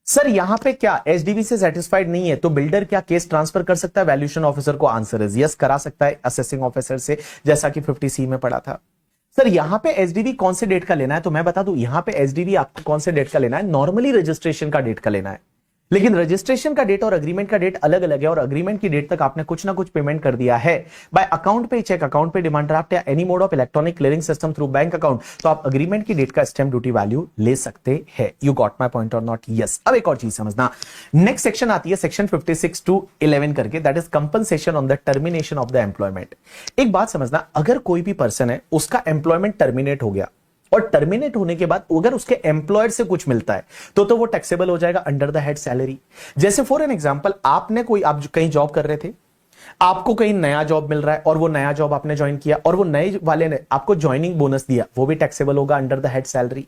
Sir यहां पे क्या एसडीवी से सेटिस्फाइड नहीं है तो बिल्डर क्या केस ट्रांसफर कर सकता है वैल्यूएशन ऑफिसर को? आंसर इज यस, करा सकता है असेसिंग ऑफिसर से, जैसा कि 50C में पढ़ा था। सर यहां पे एसडीवी कौन से डेट का लेना है, तो मैं बता दूं यहां पे एसडीवी आपको कौन से डेट का लेना है, नॉर्मली रजिस्ट्रेशन का डेट का लेना है, लेकिन रजिस्ट्रेशन का डेट और अग्रीमेंट का डेट अलग अलग है, और अग्रीमेंट की डेट तक आपने कुछ ना कुछ पेमेंट कर दिया है बाय अकाउंट पे, चेक, अकाउंट पे, डिमांड ड्राफ्ट या any mode of electronic clearing system through bank account, तो आप अग्रीमेंट की डेट का स्टैम्प ड्यूटी वैल्यू ले सकते हैं। यू गॉट माय पॉइंट और नॉट? यस। अब एक और चीज समझना, नेक्स्ट सेक्शन आती है सेक्शन 56 टू 11 करके, that is compensation on the termination of the employment. एक बात समझना, अगर कोई भी पर्सन है उसका एम्प्लॉयमेंट टर्मिनेट हो गया और टर्मिनेट होने के बाद अगर उसके एम्प्लॉयर से कुछ मिलता है तो वो टैक्सेबल हो जाएगा अंडर द हेड सैलरी। जैसे फॉर एन एग्जांपल, आप कहीं जॉब कर रहे थे, आपको कहीं नया जॉब मिल रहा है और वो नया जॉब आपने ज्वाइन किया और वो नए वाले ने आपको ज्वाइनिंग बोनस दिया, वो भी टैक्सेबल होगा अंडर द हेड सैलरी।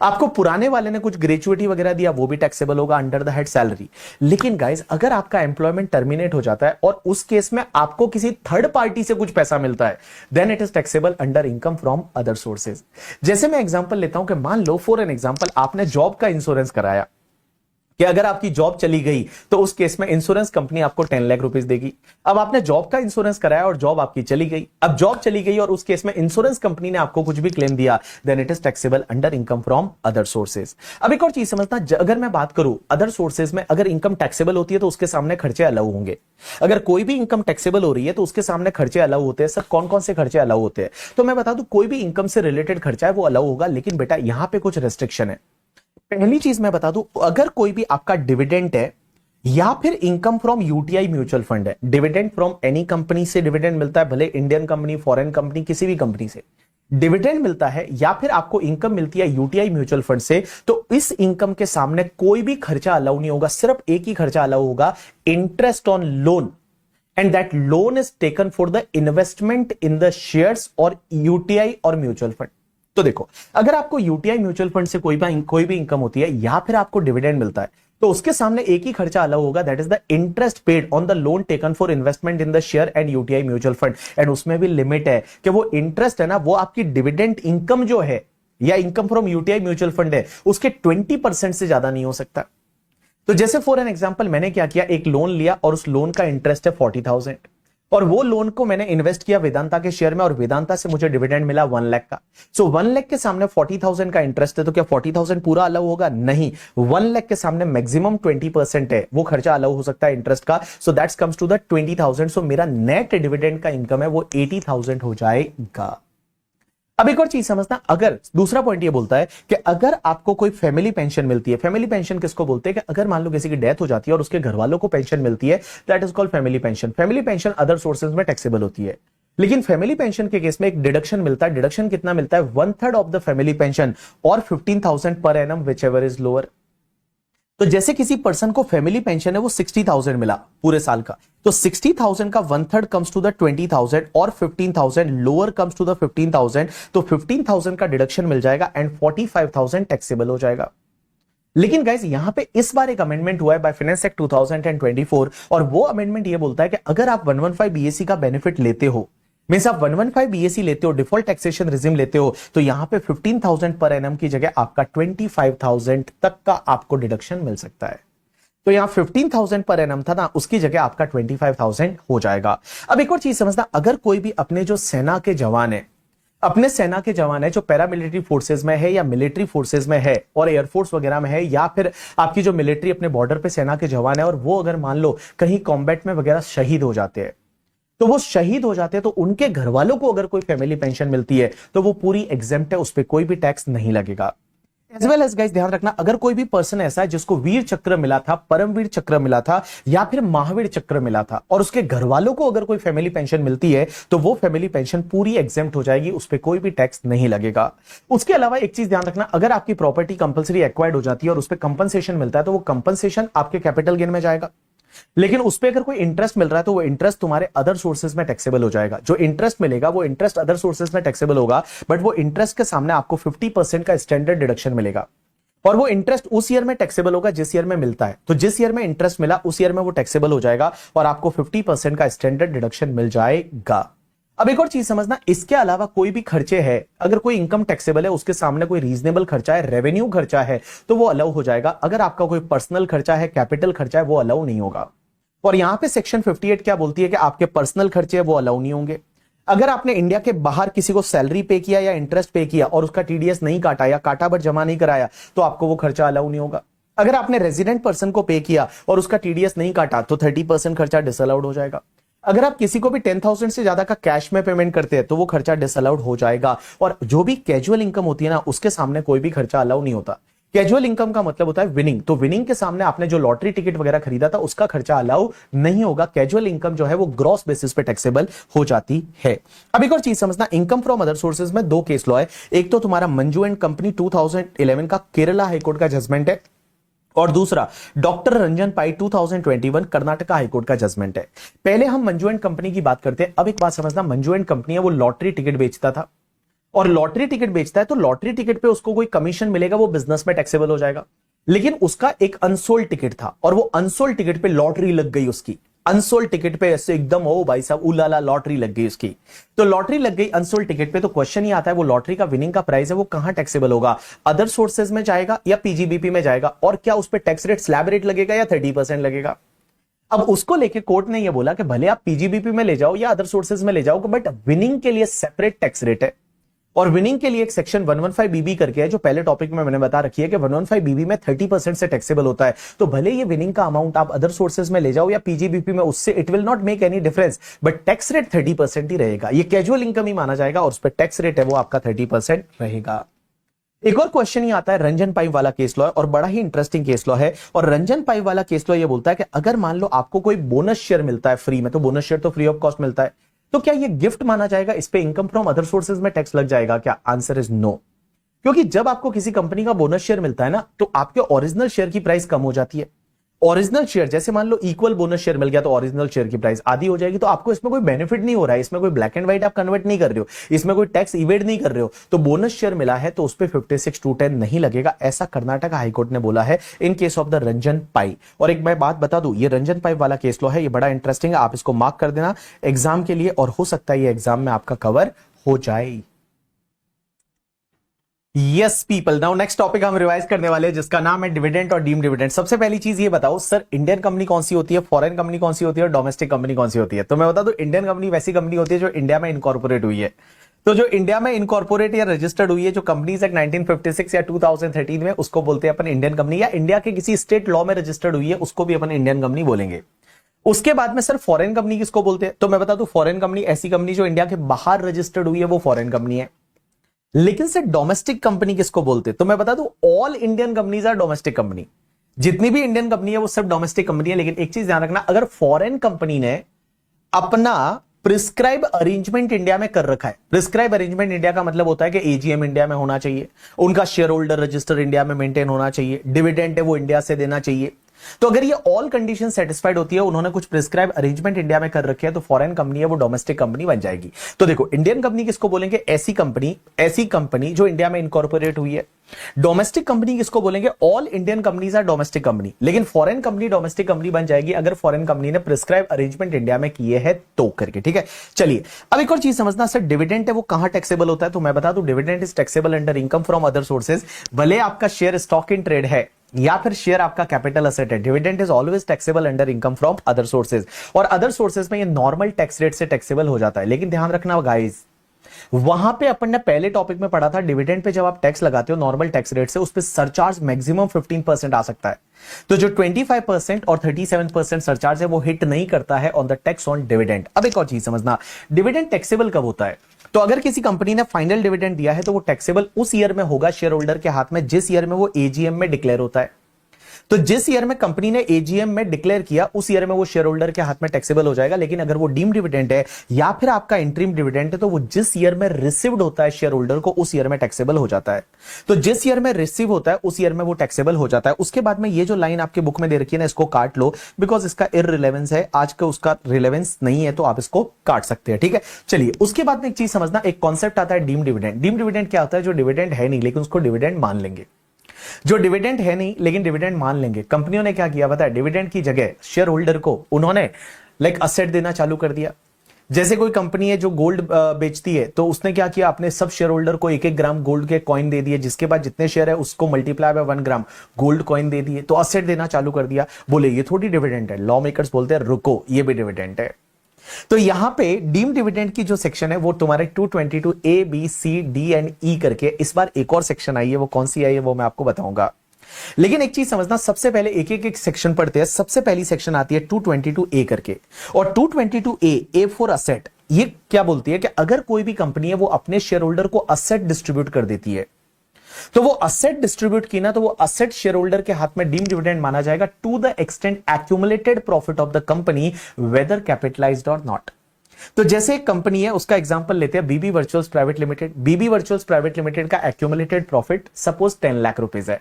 आपको पुराने वाले ने कुछ ग्रेचुइटी वगैरह दिया, वो भी टैक्सेबल होगा अंडर द हेड सैलरी। लेकिन गाइस, अगर आपका एम्प्लॉयमेंट टर्मिनेट हो जाता है और उस केस में आपको किसी थर्ड पार्टी से कुछ पैसा मिलता है, then it is taxable under income from other sources. जैसे मैं एग्जांपल लेता हूं कि मान लो फॉर एन एग्जांपल आपने जॉब का इंश्योरेंस कराया कि अगर आपकी जॉब चली गई तो उस केस में इंश्योरेंस कंपनी आपको 10 लाख रुपीस देगी। अब आपने जॉब का इंश्योरेंस कराया और जॉब आपकी चली गई, अब जॉब चली गई और उस केस में इंश्योरेंस कंपनी ने आपको कुछ भी क्लेम दिया, then it is taxable under income from other sources. अब एक और चीज समझना, अगर मैं बात करूं अदर सोर्सेज में अगर इनकम टैक्सेबल होती है तो उसके सामने खर्चे अलाउ होंगे। अगर कोई भी इनकम टैक्सेबल हो रही है तो उसके सामने खर्चे अलाउ होते हैं। सर कौन कौन से खर्चे अलाउ होते हैं, तो मैं बता दूं कोई भी इनकम से रिलेटेड खर्चा है वो अलाउ होगा, लेकिन बेटा यहां पे कुछ रेस्ट्रिक्शन है। पहली चीज मैं बता दूं, अगर कोई भी आपका डिविडेंड है या फिर income from UTI mutual fund है, डिविडेंड फ्रॉम एनी कंपनी से डिविडेंड मिलता है, भले इंडियन कंपनी, फॉरेन कंपनी, किसी भी कंपनी से डिविडेंड मिलता है या फिर आपको इनकम मिलती है यूटीआई म्यूचुअल फंड से, तो इस इनकम के सामने कोई भी खर्चा अलाउ नहीं होगा। सिर्फ एक ही खर्चा अलाउ होगा, interest on loan, and that loan is taken for the investment in the shares और यूटीआई और म्यूचुअल फंड। तो देखो, अगर आपको यूटीआई म्यूचुअल फंड से कोई भी इनकम होती है या फिर आपको डिविडेंड मिलता है, तो उसके सामने एक ही खर्चा अलाउ होगा, that is the interest paid on the loan taken for investment in the share and UTI mutual fund. And उसमें भी लिमिट है कि वो इंटरेस्ट है ना, वो आपकी डिविडेंड इनकम जो है या income from UTI mutual fund है उसके 20% से ज्यादा नहीं हो सकता। तो जैसे फॉर एन एग्जांपल मैंने क्या किया, एक लोन लिया और उस लोन का इंटरेस्ट है 40,000 और वो लोन को मैंने इन्वेस्ट किया वेदांता के शेयर में और वेदांता से मुझे डिविडेंड मिला 1 लाख का। सो 1 लाख के सामने 40,000 का इंटरेस्ट है, तो क्या 40,000 पूरा अलाउ होगा? नहीं, 1 लाख के सामने मैक्सिमम 20% है, वो खर्चा अलाउ हो सकता है इंटरेस्ट का। So that's comes to the 20,000। So मेरा नेट डिविडेंड का इनकम है वो 80,000 हो जाएगा। अब एक और चीज समझना, अगर दूसरा पॉइंट ये बोलता है कि अगर आपको कोई फैमिली पेंशन मिलती है, फैमिली पेंशन किसको बोलते हैं कि अगर मान लो किसी की डेथ हो जाती है और उसके घर वालों को पेंशन मिलती है, that is called family pension. Family pension other sources में टैक्सेबल होती है, लेकिन फैमिली पेंशन के केस में एक डिडक्शन मिलता है। डिडक्शन कितना मिलता है? 1/3 ऑफ द फैमिली पेंशन और 15,000 per annum which ever is lower. तो जैसे किसी पर्सन को फैमिली पेंशन है वो 60,000 मिला पूरे साल का, तो 60,000 का 1/3 कम्स टू द 20,000 और 15,000 लोअर कम्स टू द 15,000, तो 15,000 का डिडक्शन मिल जाएगा एंड 45,000 टैक्सेबल हो जाएगा। लेकिन गाइस यहां पे इस बार एक अमेंडमेंट हुआ है बाय फाइनेंस एक्ट 2024 और वो अमेंडमेंट ये बोलता है कि अगर आप 115 बीएससी का बेनिफिट लेते हो, मींस आप 115 बीएससी लेते हो, डिफॉल्ट टैक्सेशन रिजिम लेते हो, तो यहां पे 15,000 पर एनम की जगह आपका 25,000 तक का आपको डिडक्शन मिल सकता है। तो यहां 15,000 पर एनम था ना, उसकी जगह आपका 25,000 हो जाएगा। अब एक और चीज समझना, अगर कोई भी अपने जो सेना के जवान है, अपने सेना के जवान है जो पैरामिलिट्री फोर्सेज में है या मिलिट्री फोर्सेज में है और एयरफोर्स वगैरह में है, या फिर आपकी जो मिलिट्री अपने बॉर्डर पे सेना के जवान है और वो अगर मान लो कहीं कॉम्बैट में वगैरह शहीद हो जाते हैं, तो वो शहीद हो जाते हैं, तो उनके घर वालों को अगर कोई फैमिली पेंशन मिलती है तो वो पूरी एग्जेम्प्ट है, उस पर कोई भी टैक्स नहीं लगेगा। एज वेल एज गाइस ध्यान रखना, अगर कोई भी पर्सन ऐसा है जिसको वीर चक्र मिला था, परमवीर चक्र मिला था या फिर महावीर चक्र मिला था और उसके घर वालों को अगर कोई फैमिली पेंशन मिलती है, तो वो फैमिली पेंशन पूरी एग्जेम्प्ट हो जाएगी, उस पर कोई भी टैक्स नहीं लगेगा। उसके अलावा एक चीज ध्यान रखना, अगर आपकी प्रॉपर्टी कंपलसरी एक्वायर्ड हो जाती है और उस पर कंपनसेशन मिलता है, तो वो कंपनसेशन आपके कैपिटल गेन में जाएगा, लेकिन उस पर अगर कोई इंटरेस्ट मिल रहा है तो वो इंटरेस्ट तुम्हारे अदर सोर्सेज में टैक्सेबल हो जाएगा। जो इंटरेस्ट मिलेगा वो इंटरेस्ट अदर सोर्सेज में टैक्सेबल होगा, बट वो इंटरेस्ट के सामने आपको 50% का स्टैंडर्ड डिडक्शन मिलेगा और वो इंटरेस्ट उस ईयर में टैक्सेबल होगा जिस ईयर में मिलता है। तो जिस ईयर में इंटरेस्ट मिला उस ईयर में वो टैक्सेबल हो जाएगा और आपको 50% का स्टैंडर्ड डिडक्शन मिल जाएगा। अब एक और चीज समझना, इसके अलावा कोई भी खर्चे है, अगर कोई इनकम टैक्सेबल है उसके सामने कोई रीजनेबल खर्चा है, रेवेन्यू खर्चा है, तो वो अलाउ हो जाएगा। अगर आपका कोई पर्सनल खर्चा है, कैपिटल खर्चा है, वो अलाउ नहीं होगा। और यहां पे सेक्शन 58 क्या बोलती है कि आपके पर्सनल खर्चे वो अलाउ नहीं होंगे, अगर आपने इंडिया के बाहर किसी को सैलरी पे किया या इंटरेस्ट पे किया और उसका टीडीएस नहीं काटा या काटा बट जमा नहीं कराया तो आपको वो खर्चा अलाउ नहीं होगा। अगर आपने रेजिडेंट पर्सन को पे किया और उसका टीडीएस नहीं काटा तो 30% खर्चा डिसअलाउड हो जाएगा। अगर आप किसी को भी 10,000 से ज्यादा का कैश में पेमेंट करते हैं तो वो खर्चा डिसअलाउड हो जाएगा। और जो भी कैजुअल इनकम होती है ना, उसके सामने कोई भी खर्चा अलाउ नहीं होता। कैजुअल इनकम का मतलब होता है विनिंग, तो विनिंग के सामने आपने जो लॉटरी टिकट वगैरह खरीदा था उसका खर्चा अलाउ नहीं होगा। कैजुअल इनकम जो है वो ग्रॉस बेसिस पे टैक्सेबल हो जाती है। अब एक और चीज समझना, इनकम फ्रॉम अदर सोर्सेज में दो केस लॉ है। एक तो तुम्हारा मंजू एंड कंपनी 2011 का केरला हाईकोर्ट का जजमेंट है, और दूसरा डॉक्टर रंजन पाई 2021 कर्नाटका हाईकोर्ट का जजमेंट है। पहले हम मंजू एंड कंपनी की बात करते हैं। अब एक बात समझना, मंजू एंड कंपनी है वो लॉटरी टिकट बेचता था, और लॉटरी टिकट बेचता है तो लॉटरी टिकट पे उसको कोई कमीशन मिलेगा, वो बिजनेस में टैक्सेबल हो जाएगा। लेकिन उसका एक अनसोल्ड टिकट था और वो अनसोल्ड टिकट पे लॉटरी लग गई उसकी। अनसोल्ड टिकट पे ऐसे एकदम ओ भाई साहब उलाला लॉटरी लग गई उसकी, तो लॉटरी लग गई अनसोल्ड टिकट पे। तो क्वेश्चन ही आता है वो लॉटरी का विनिंग का प्राइस है वो कहां टैक्सेबल होगा, अदर सोर्सेज में जाएगा या पीजीबीपी में जाएगा, और क्या उस पर टैक्स रेट स्लैब रेट लगेगा या 30% लगेगा। अब उसको लेके कोर्ट ने ये बोला कि भले आप पीजीबीपी में ले जाओ या अदर सोर्सेज में ले जाओ, बट विनिंग के लिए सेपरेट टैक्स रेट है। और विनिंग के लिए एक सेक्शन 115 बीबी करके है जो पहले टॉपिक में मैंने बता रखी है कि 115 बीबी में 30% से टैक्सेबल होता है। तो भले ये विनिंग का अमाउंट आप अदर सोर्सेज में ले जाओ या पीजीबीपी में, उससे it will not make any difference, but tax rate 30% ही रहेगा। ये कैजुअल इनकम ही माना जाएगा और उस पर टैक्स रेट है वो आपका 30% रहेगा। एक और क्वेश्चन ही आता है रंजन पाइप वाला केस लॉ है, और बड़ा ही इंटरेस्टिंग केस लॉ है। और रंजन पाइप वाला केस लॉ ये बोलता है कि अगर मान लो आपको कोई बोनस शेयर मिलता है फ्री में, तो बोनस शेयर तो फ्री ऑफ कॉस्ट मिलता है, तो क्या ये गिफ्ट माना जाएगा, इस पे इनकम फ्रॉम अदर सोर्सेज में टैक्स लग जाएगा क्या? Answer is no. क्योंकि जब आपको किसी कंपनी का बोनस शेयर मिलता है ना, तो आपके ओरिजिनल शेयर की प्राइस कम हो जाती है। ओरिजिनल शेयर जैसे मान लो इक्वल बोनस शेयर मिल गया तो ओरिजिनल शेयर की प्राइस आधी हो जाएगी, तो आपको इसमें कोई बेनिफिट नहीं हो रहा है, इसमें कोई ब्लैक एंड व्हाइट आप कन्वर्ट नहीं कर रहे हो, इसमें कोई टैक्स इवेड नहीं कर रहे हो, तो बोनस शेयर मिला है तो उस पर 56(2)(10) नहीं लगेगा। ऐसा कर्नाटक हाईकोर्ट ने बोला है in case of the Ranjan Pai. और एक मैं बात बता दूं, ये रंजन पाई वाला केस लॉ है, ये बड़ा इंटरेस्टिंग है, आप इसको मार्क कर देना एग्जाम के लिए, और हो सकता है ये एग्जाम में आपका कवर हो जाए। Yes people, now next topic हम रिवाइज करने वाले हैं जिसका नाम है डिविडेंड और डीम डिविडेंड। सबसे पहली चीज ये बताओ सर, इंडियन कंपनी कौन सी होती है, फॉरेन कंपनी कौन सी होती है और डोमेस्टिक कंपनी कौन सी होती है? तो मैं बता दूं, इंडियन कंपनी वैसी कंपनी होती है जो इंडिया में इनकॉर्पोरेट हुई है। तो जो इंडिया में इनकॉर्पोरेट या रजिस्टर्ड हुई है, जो कंपनीज एक्ट 1956 या 2013 में, उसको बोलते हैं अपन इंडियन कंपनी, या इंडिया के किसी स्टेट लॉ में रजिस्टर्ड हुई है उसको भी अपन इंडियन कंपनी बोलेंगे। उसके बाद में सर फॉरेन कंपनी किसको बोलते हैं? तो मैं बता दूं, फॉरेन कंपनी ऐसी कंपनी जो इंडिया के बाहर रजिस्टर्ड हुई है वो फॉरेन कंपनी है। लेकिन सर डोमेस्टिक कंपनी किसको बोलते हैं? तो मैं बता दूं, all Indian companies are domestic company. जितनी भी इंडियन कंपनी है वो सब डोमेस्टिक कंपनी है। लेकिन एक चीज ध्यान रखना, अगर फॉरेन कंपनी ने अपना प्रिस्क्राइब अरेंजमेंट इंडिया में कर रखा है, प्रिस्क्राइब अरेंजमेंट इंडिया का मतलब होता है कि एजीएम इंडिया में होना चाहिए, उनका शेयर होल्डर रजिस्टर इंडिया में मेंटेन होना चाहिए, डिविडेंड है वो इंडिया से देना चाहिए। तो अगर ये ऑल कंडीशन सेटिस्फाइड होती है, उन्होंने कुछ प्रिस्क्राइब अरेंजमेंट इंडिया में कर रखे हैं, तो फॉरेन कंपनी है वो डोमेस्टिक कंपनी बन जाएगी। तो देखो, इंडियन कंपनी किसको बोलेंगे? ऐसी कंपनी जो इंडिया में इनकॉर्पोरेट हुई है। डोमेस्टिक कंपनी किसको बोलेंगे? All Indian companies are domestic company. लेकिन फॉरेन कंपनी डोमेस्टिक कंपनी बन जाएगी अगर फॉरेन कंपनी ने प्रिस्क्राइब अरेंजमेंट इंडिया में किए हैं तो करके, ठीक है। चलिए अब एक और चीज समझना, सर डिविडेंड है वो कहां टैक्सेबल होता है? तो मैं बता दूं, dividend is taxable under income from other sources. भले आपका शेयर स्टॉक इन ट्रेड है या फिर शेयर आपका कैपिटल असेट है, dividend is always taxable under income from other sources. और अदर सोर्सेज में ये नॉर्मल टैक्स रेट से टैक्सेबल हो जाता है। लेकिन ध्यान रखना गाइस, वहां पे अपन ने पहले टॉपिक में पढ़ा था, डिविडेंड पे जब आप टैक्स लगाते हो नॉर्मल टैक्स रेट से, उस पे सरचार्ज मैक्सिमम 15% आ सकता है। तो जो 25% और 37% सरचार्ज है वो हिट नहीं करता है on the tax on dividend. अब एक और चीज समझना, डिविडेंड टैक्सेबल कब होता है? तो अगर किसी कंपनी ने फाइनल डिविडेंड दिया है तो वो टैक्सेबल उस ईयर में होगा शेयर होल्डर के हाथ में जिस ईयर में वो एजीएम में डिक्लेयर होता है। तो जिस ईयर में कंपनी ने एजीएम में डिक्लेयर किया उस ईयर में वो शेयर होल्डर के हाथ में टैक्सेबल हो जाएगा। लेकिन अगर वो डीम डिविडेंड है या फिर आपका इंटरिम डिविडेंड है, तो वो जिस ईयर में रिसीव्ड होता है शेयर होल्डर को, उस ईयर में टैक्सेबल हो जाता है। तो जिस ईयर में रिसीव होता है उस ईयर में वो टैक्सेबल हो जाता है। उसके बाद में ये जो लाइन आपके बुक में दे रखी है ना, इसको काट लो, बिकॉज इसका इररिलेवेंस है, आज का उसका रिलेवेंस नहीं है, तो आप इसको काट सकते हैं, ठीक है। चलिए उसके बाद में एक चीज समझना, एक कॉन्सेप्ट आता है डीम डिविडेंड। डीम डिविडेंड क्या होता है? जो डिविडेंड है नहीं लेकिन उसको डिविडेंड मान लेंगे। जो डिविडेंड है नहीं लेकिन डिविडेंड मान लेंगे। कंपनियों ने क्या किया पता है? डिविडेंड की जगह शेयर होल्डर को उन्होंने असेट देना चालू कर दिया। जैसे कोई कंपनी है जो गोल्ड बेचती है, तो उसने क्या किया? अपने सब शेयर होल्डर को 1-1 ग्राम गोल्ड के कॉइन दे दिए, जिसके बाद जितने शेयर है उसको multiply by 1 gram gold coin दे दिए, तो असेट देना चालू कर दिया। बोले ये थोड़ी डिविडेंड है। लॉ मेकर्स बोलते हैं रुको, ये भी डिविडेंड है। तो यहां पे डीम डिविडेंड की जो सेक्शन है वो तुम्हारे 222 A B C D and E करके इस बार एक और सेक्शन आई है, वो कौन सी आई है वो मैं आपको बताऊंगा। लेकिन एक चीज समझना, सबसे पहले एक एक सेक्शन पढ़ते हैं। सबसे पहली सेक्शन आती है 222 ए करके, और 222 ए फॉर असेट, ये क्या बोलती है कि अगर कोई भी कंपनी है वो अपने शेयर होल्डर को असेट डिस्ट्रीब्यूट कर देती है, तो वो असेट डिस्ट्रीब्यूट की ना, तो वो असेट शेयर होल्डर के हाथ में डीम डिविडेंड माना जाएगा to the extent accumulated profit of the company whether capitalised or not. तो जैसे एक कंपनी है, उसका एग्जांपल लेते हैं BB virtuals private limited. BB virtuals private limited का accumulated profit suppose 10 lakh rupees है।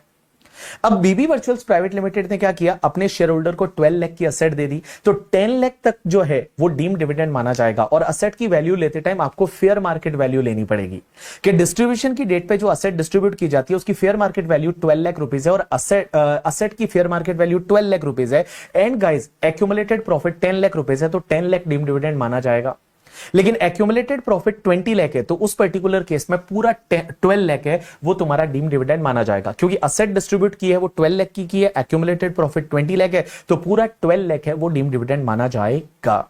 अब बीबी वर्चुअल्स प्राइवेट लिमिटेड ने क्या किया, अपने शेयर होल्डर को 12 लाख की असेट दे दी, तो 10 लाख तक जो है वो डीम डिविडेंड माना जाएगा। और असेट की वैल्यू लेते टाइम आपको फेयर मार्केट वैल्यू लेनी पड़ेगी कि डिस्ट्रीब्यूशन की डेट पे जो असेट डिस्ट्रीब्यूट की जाती है उसकी fair market value 12 lakh rupees है, और असेट की fair market value 12 lakh rupees है। And guys, accumulated profit 10 lakh rupees है, तो 10 लाख डीम डिविडेंड माना जाएगा। लेकिन एक्यूमुलेटेड प्रॉफिट 20 लाख है, तो उस पर्टिकुलर केस में पूरा 12 लाख है वो तुम्हारा डीम डिविडेंड माना जाएगा, क्योंकि असेट डिस्ट्रीब्यूट की है वो 12 लाख की है, एक्यूमुलेटेड प्रॉफिट 20 लाख है, तो पूरा 12 लाख है वो डीम डिविडेंड माना जाएगा।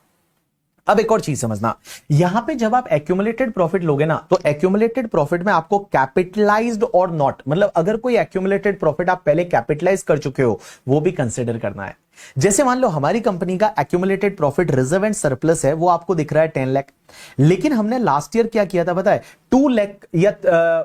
अब एक और चीज समझना, यहां पे जब आप एक्यूमुलेटेड प्रॉफिट लोगे ना, तो एक्यूमुलेटेड प्रॉफिट में आपको कैपिटलाइज्ड और नॉट, मतलब अगर कोई एक्यूमुलेटेड प्रॉफिट आप पहले कैपिटलाइज कर चुके हो वो भी कंसिडर करना है। जैसे मान लो हमारी कंपनी का accumulated profit reserve and surplus है, वो आपको दिख रहा है 10 लाख, लेकिन हमने लास्ट ईयर क्या किया था पता है, 2 लाख या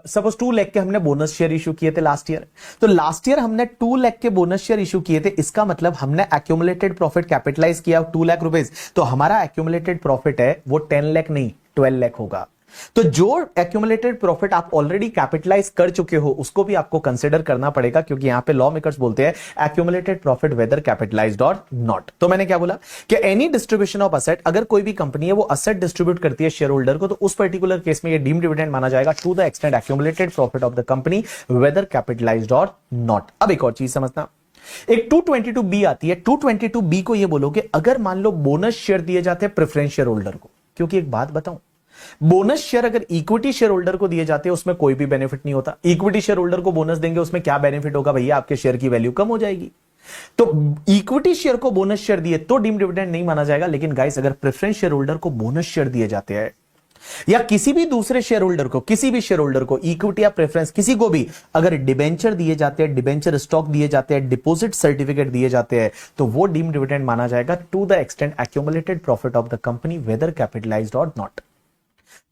सपोज 2 लाख के हमने बोनस शेयर इशू किए थे लास्ट ईयर। तो लास्ट ईयर हमने 2 लाख के बोनस शेयर इशू किए थे, इसका मतलब हमने एक्यूमुलेटेड प्रॉफिट कैपिटलाइज किया 2 लाख रुपीस, तो हमारा एक्यूमुलेटेड प्रॉफिट है वो 10 लाख नहीं 12 लाख होगा। तो जो एक्यूमुलेटेड प्रॉफिट आप ऑलरेडी कैपिटलाइज कर चुके हो उसको भी आपको कंसीडर करना पड़ेगा, क्योंकि यहां पे लॉ मेकर्स बोलते हैं accumulated profit weather capitalised or not. तो मैंने क्या बोला कि एनी डिस्ट्रीब्यूशन ऑफ असेट, अगर कोई भी कंपनी है वो असेट डिस्ट्रीब्यूट करती है शेयर होल्डर को, तो उस पर्टिकुलर केस में ये डीम डिविडेंड माना जाएगा to the extent accumulated profit of the company whether capitalised or not. अब एक और चीज समझना, एक 222 आती है। 222 को ये बोलो कि अगर मान लो बोनस शेयर दिए जाते हैं प्रेफरेंस शेयर होल्डर को, क्योंकि एक बात बताऊं, बोनस शेयर अगर इक्विटी शेयर होल्डर को दिए जाते हैं उसमें कोई भी बेनिफिट नहीं होता। इक्विटी शेयर होल्डर को बोनस देंगे उसमें क्या बेनिफिट होगा भैया, आपके शेयर की वैल्यू कम हो जाएगी। तो इक्विटी शेयर को बोनस शेयर दिए तो डीम डिविडेंड नहीं माना जाएगा। लेकिन गाइस, अगर प्रेफरेंस शेयर होल्डर को बोनस शेयर दिए जाते हैं या किसी भी दूसरे शेयर होल्डर को, किसी भी शेयर होल्डर को इक्विटी या प्रेफरेंस किसी को भी अगर डिबेंचर दिए जाते हैं, डिबेंचर स्टॉक दिए जाते हैं, डिपॉजिट सर्टिफिकेट दिए जाते हैं, तो वो डीम डिविडेंड माना जाएगा to the extent accumulated profit of the company whether capitalised or not.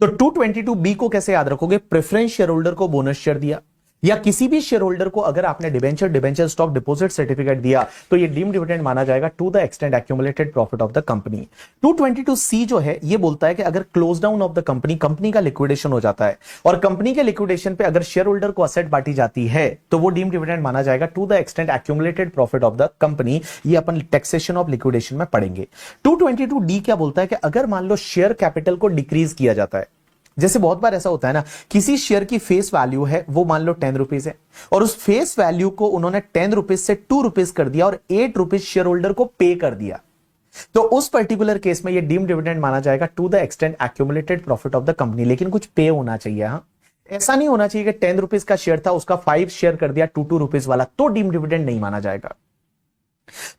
तो 222 को कैसे याद रखोगे, प्रेफरेंस शेयर होल्डर को बोनस शेयर दिया या किसी भी शेयर होल्डर को अगर आपने डिबेंचर स्टॉक डिपॉजिट सर्टिफिकेट दिया, तो ये डीम डिविडेंड माना जाएगा to the extent accumulated profit of the company. 222C जो है ये बोलता है कि अगर close down of the company, company का लिक्विडेशन हो जाता है और कंपनी के लिक्विडेशन पे अगर शेयर होल्डर को असेट बांटी जाती है, तो वो डीम डिविडेंड माना जाएगा to the extent accumulated profit of the company. ये अपन टैक्सेशन ऑफ लिक्विडेशन में पढ़ेंगे। 222D क्या बोलता है कि अगर मान लो शेयर कैपिटल को डिक्रीज किया जाता है, जैसे बहुत बार ऐसा होता है ना, किसी शेयर की फेस वैल्यू है वो मान लो 10 रुपीज है और उस फेस वैल्यू को उन्होंने 10 रुपीज से 2 रुपीज कर दिया और 8 रुपीज शेयर होल्डर को पे कर दिया, तो उस पर्टिकुलर केस में ये डीम डिविडेंड माना जाएगा to the extent accumulated profit of the company. लेकिन कुछ पे होना चाहिए। हाँ, ऐसा नहीं होना चाहिए कि 10 रुपीज का शेयर था उसका 5 शेयर कर दिया 2 रुपीज वाला, तो डीम डिविडेंड नहीं माना जाएगा।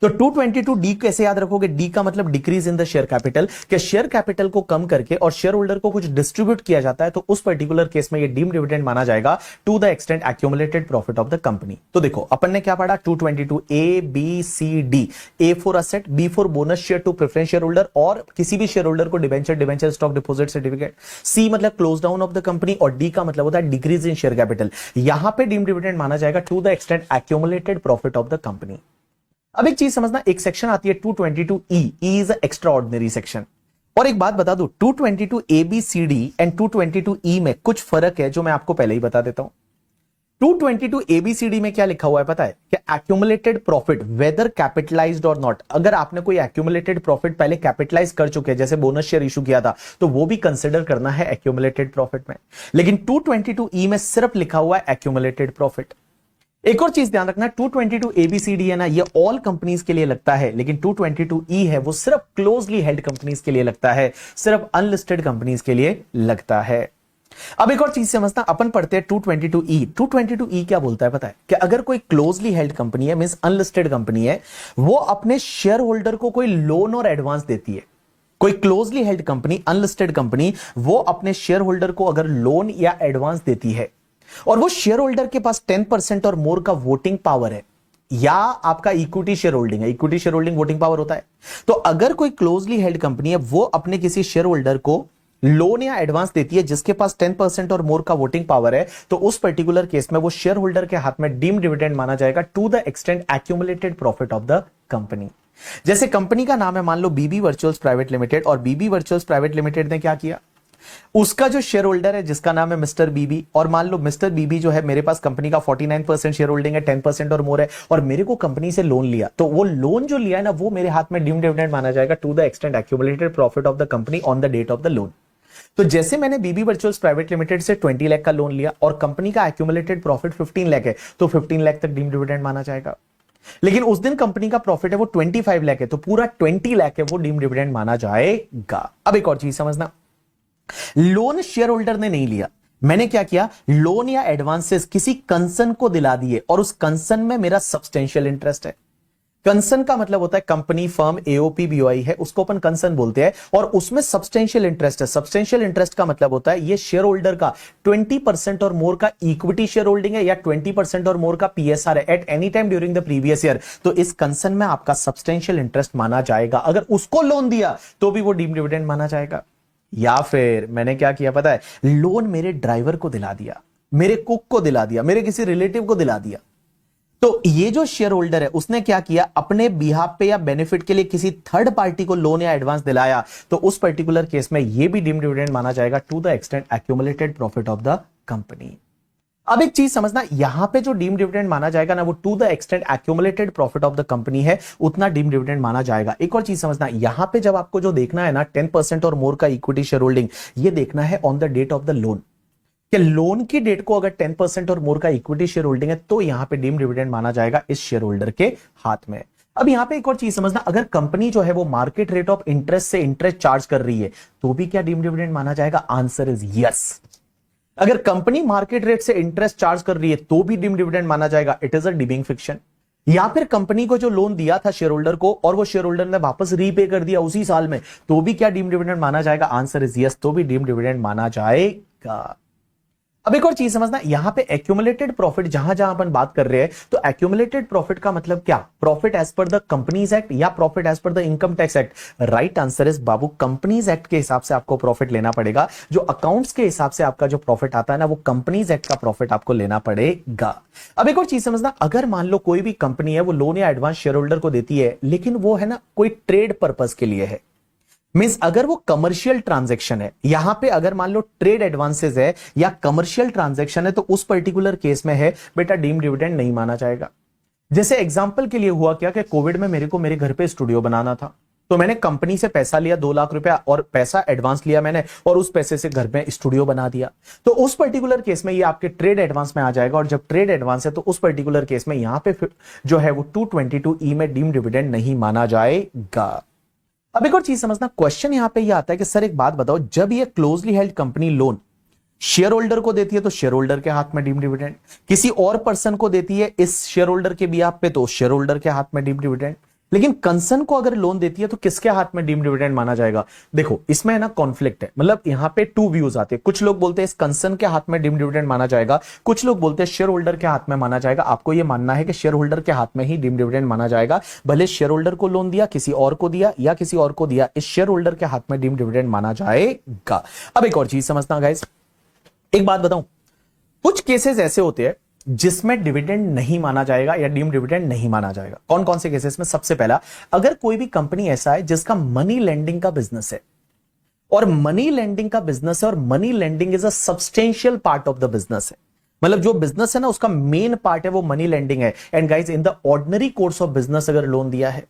तो 222D कैसे याद रखोगे, डी का मतलब decrease in the share capital, कि शेयर कैपिटल को कम करके और शेयर होल्डर को कुछ डिस्ट्रीब्यूट किया जाता है, तो उस पर्टिकुलर केस में ये डीम डिविडेंड माना जाएगा to the extent accumulated profit of the company. तो देखो अपन ने क्या पढ़ा, 222A B C D, A for asset, B for bonus share to preference share holder और किसी भी शेयर होल्डर को debenture stock deposit certificate, C मतलब close down of the company और D का मतलब होता है डिक्रीज इन शेयर कैपिटल। यहां पे डीम डिविडेंड माना जाएगा to the extent accumulated profit of the company. अब एक चीज समझना, एक सेक्शन आती है 222E, E is extraordinary section. और एक बात बता दूं, 222 ABCD एंड 222E में कुछ फर्क है जो मैं आपको पहले ही बता देता हूं। 222 ABCD में क्या लिखा हुआ है पता है, कि accumulated profit weather capitalised or not, अगर आपने कोई एक्यूमुलेटेड प्रॉफिट पहले कैपिटलाइज कर चुके हैं, जैसे बोनस शेयर इशू किया था, तो वो भी कंसिडर करना है एक्यूमुलेटेड प्रॉफिट में। लेकिन 222E में सिर्फ लिखा हुआ है एक्यूमुलेटेड प्रॉफिट। एक और चीज ध्यान रखना, 222 ABCD है ना, ये ऑल कंपनीज के लिए लगता है, लेकिन 222E है वो सिर्फ क्लोजली हेल्ड कंपनीज के लिए लगता है, सिर्फ अनलिस्टेड कंपनीज के लिए लगता है। अब एक और चीज समझना, अपन पढ़ते हैं 222E। 222E क्या बोलता है पता है, कि अगर कोई क्लोजली हेल्ड कंपनी है, मींस अनलिस्टेड कंपनी है, वो अपने शेयर होल्डर को कोई लोन और एडवांस देती है, कोई closely held company, unlisted company, वो अपने शेयर होल्डर को अगर लोन या एडवांस देती है और वो शेयर होल्डर के पास 10% और मोर का वोटिंग पावर है, या आपका इक्विटी शेयर होल्डिंग है, equity share holding voting power होता है, तो अगर कोई क्लोजली हेल्ड कंपनी है वो अपने किसी शेयर होल्डर को लोन या एडवांस देती है जिसके पास 10% और मोर का वोटिंग पावर है, तो उस पर्टिकुलर केस में वो शेयर होल्डर के हाथ में डीम्ड डिविडेंड माना जाएगा to the extent accumulated profit of the company. जैसे कंपनी का नाम है मान लो बीबी वर्चुअल्स प्राइवेट लिमिटेड, और बीबी वर्चुअल्स प्राइवेट लिमिटेड ने क्या किया, उसका जो शेयर होल्डर है जिसका नाम है मिस्टर बीबी, और मान लो मिस्टर बीबी जो है मेरे पास कंपनी का 49% शेयर होल्डिंग है, 10% और मोर है, और मेरे को कंपनी से लोन लिया, तो वो लोन जो लिया है ना वो मेरे हाथ में डीम्ड डिविडेंड माना जाएगा to the extent accumulated profit of the company on the date of the loan. तो जैसे मैंने बीबी वर्चुअल्स प्राइवेट लिमिटेड से 20 लाख का लोन लिया और कंपनी का एक्यूमुलेटेड प्रॉफिट 15 लाख है, तो 15 लाख तक डीम्ड डिविडेंड माना जाएगा। लेकिन उस दिन कंपनी का प्रॉफिट है वो 25 लाख है, तो पूरा 20 लाख है वो डीम्ड डिविडेंड माना जाएगा। अब एक और चीज समझना, लोन शेयर होल्डर ने नहीं लिया, मैंने क्या किया, लोन या एडवांसेस किसी कंसर्न को दिला दिए और उस कंसर्न में मेरा सब्सटेंशियल इंटरेस्ट है। कंसर्न का मतलब होता है कंपनी, फर्म, एओपी, बीओआई है, उसको अपन कंसर्न बोलते हैं, और उसमें सब्सटेंशियल इंटरेस्ट है। सब्सटेंशियल इंटरेस्ट का मतलब होता है ये शेयर होल्डर का 20% और मोर का इक्विटी शेयर होल्डिंग है या 20% और मोर का पीएसआर है eight any time during the previous year, तो इस कंसर्न में आपका सब्सटेंशियल इंटरेस्ट माना जाएगा। अगर उसको लोन दिया तो भी वो डीम्ड डिविडेंड माना जाएगा। या फिर मैंने क्या किया पता है, लोन मेरे ड्राइवर को दिला दिया, मेरे कुक को दिला दिया, मेरे किसी रिलेटिव को दिला दिया, तो ये जो शेयर होल्डर है उसने क्या किया, अपने बिहाफ पे या बेनिफिट के लिए किसी थर्ड पार्टी को लोन या एडवांस दिलाया, तो उस पर्टिकुलर केस में ये भी डीम्ड डिविडेंड माना जाएगा to the extent accumulated profit of the company. अब एक चीज समझना, यहां पे जो डीम्ड डिविडेंड माना जाएगा ना वो to the extent accumulated profit of the company है, उतना डीम्ड डिविडेंड माना जाएगा। एक और चीज समझना, यहां पे जब आपको जो देखना है ना 10% और मोर का इक्विटी शेयर होल्डिंग, ये देखना है on the date of the loan, कि लोन की डेट को अगर 10% और मोर का इक्विटी शेयर होल्डिंग है तो यहां पे डीम्ड डिविडेंड माना जाएगा इस शेयर होल्डर के हाथ में। अब यहां पे एक और चीज समझना, अगर कंपनी जो है वो मार्केट रेट ऑफ इंटरेस्ट से इंटरेस्ट चार्ज कर रही है तो भी क्या डीम्ड डिविडेंड माना जाएगा? Answer is yes. अगर कंपनी मार्केट रेट से इंटरेस्ट चार्ज कर रही है तो भी डीम्ड डिविडेंड माना जाएगा, it is a dimming fiction. या फिर कंपनी को जो लोन दिया था शेयर होल्डर को और वो शेयर होल्डर ने वापस रीपे कर दिया उसी साल में, तो भी क्या डीम्ड डिविडेंड माना जाएगा? आंसर इज यस, तो भी डीम्ड डिविडेंड माना जाएगा। अब एक और चीज समझना, यहां पे एक्यूमुलेटेड प्रॉफिट जहां जहां अपन बात कर रहे हैं, तो एक्यूमुलेटेड प्रॉफिट का मतलब क्या? Profit as per the companies act या profit as per the income tax act? Right answer is बाबू, कंपनीज एक्ट के हिसाब से आपको प्रॉफिट लेना पड़ेगा। जो अकाउंट्स के हिसाब से आपका जो प्रॉफिट आता है ना, वो कंपनीज एक्ट का प्रॉफिट आपको लेना पड़ेगा। अब एक और चीज समझना, अगर मान लो कोई भी कंपनी है वो लोन या एडवांस शेयर होल्डर को देती है, लेकिन वो है ना कोई ट्रेड पर्पस के लिए है, मींस अगर वो कमर्शियल ट्रांजैक्शन है, यहां पे अगर मान लो ट्रेड एडवांसेस है या कमर्शियल ट्रांजैक्शन है, तो उस पर्टिकुलर केस में है बेटा डीम्ड डिविडेंड नहीं माना जाएगा। जैसे एग्जांपल के लिए हुआ क्या कि कोविड में मेरे को मेरे घर पे स्टूडियो बनाना था, तो मैंने कंपनी से पैसा लिया 2 लाख रुपया और पैसा एडवांस लिया मैंने, और उस पैसे से घर में स्टूडियो बना दिया, तो उस पर्टिकुलर केस में ये आपके ट्रेड एडवांस में आ जाएगा। और जब ट्रेड एडवांस है तो उस पर्टिकुलर केस में यहां पे जो है वो 222E में डीम्ड डिविडेंड नहीं माना जाएगा। अब एक और चीज समझना, क्वेश्चन यहां पे ये आता है कि सर एक बात बताओ, जब ये closely held company loan share holder को देती है तो शेयर होल्डर के हाथ में डीम्ड डिविडेंड, किसी और पर्सन को देती है इस शेयर होल्डर के बिहाफ पे तो शेयर होल्डर के हाथ में डीम्ड डिविडेंड, लेकिन कंसर्न को अगर लोन देती है तो किसके हाथ में डीम्ड डिविडेंड माना जाएगा? देखो इसमें है ना कॉन्फ्लिक्ट है, मतलब यहां पे 2 व्यूज आते हैं। कुछ लोग बोलते हैं इस कंसर्न के हाथ में डीम्ड डिविडेंड माना जाएगा, कुछ लोग बोलते हैं शेयर होल्डर के हाथ में माना जाएगा। आपको यह मानना है कि शेयर होल्डर के हाथ में ही डीम्ड डिविडेंड माना जाएगा, भले शेयर होल्डर को लोन दिया, किसी और को दिया या किसी और को दिया, इस शेयर होल्डर के हाथ में डीम्ड डिविडेंड माना जाएगा। अब एक और चीज समझना गाइस, एक बात बताऊं, कुछ केसेस ऐसे होते हैं जिसमें डिविडेंड नहीं माना जाएगा या डीम्ड डिविडेंड नहीं माना जाएगा। कौन कौन से केसेस में? सबसे पहला, अगर कोई भी कंपनी ऐसा है जिसका मनी लेंडिंग का बिजनेस है, और मनी लेंडिंग का बिजनेस है और money lending is a substantial part of the business है, मतलब जो बिजनेस है ना उसका मेन पार्ट है वो मनी लेंडिंग है। And guys in the ordinary course of business अगर लोन दिया है,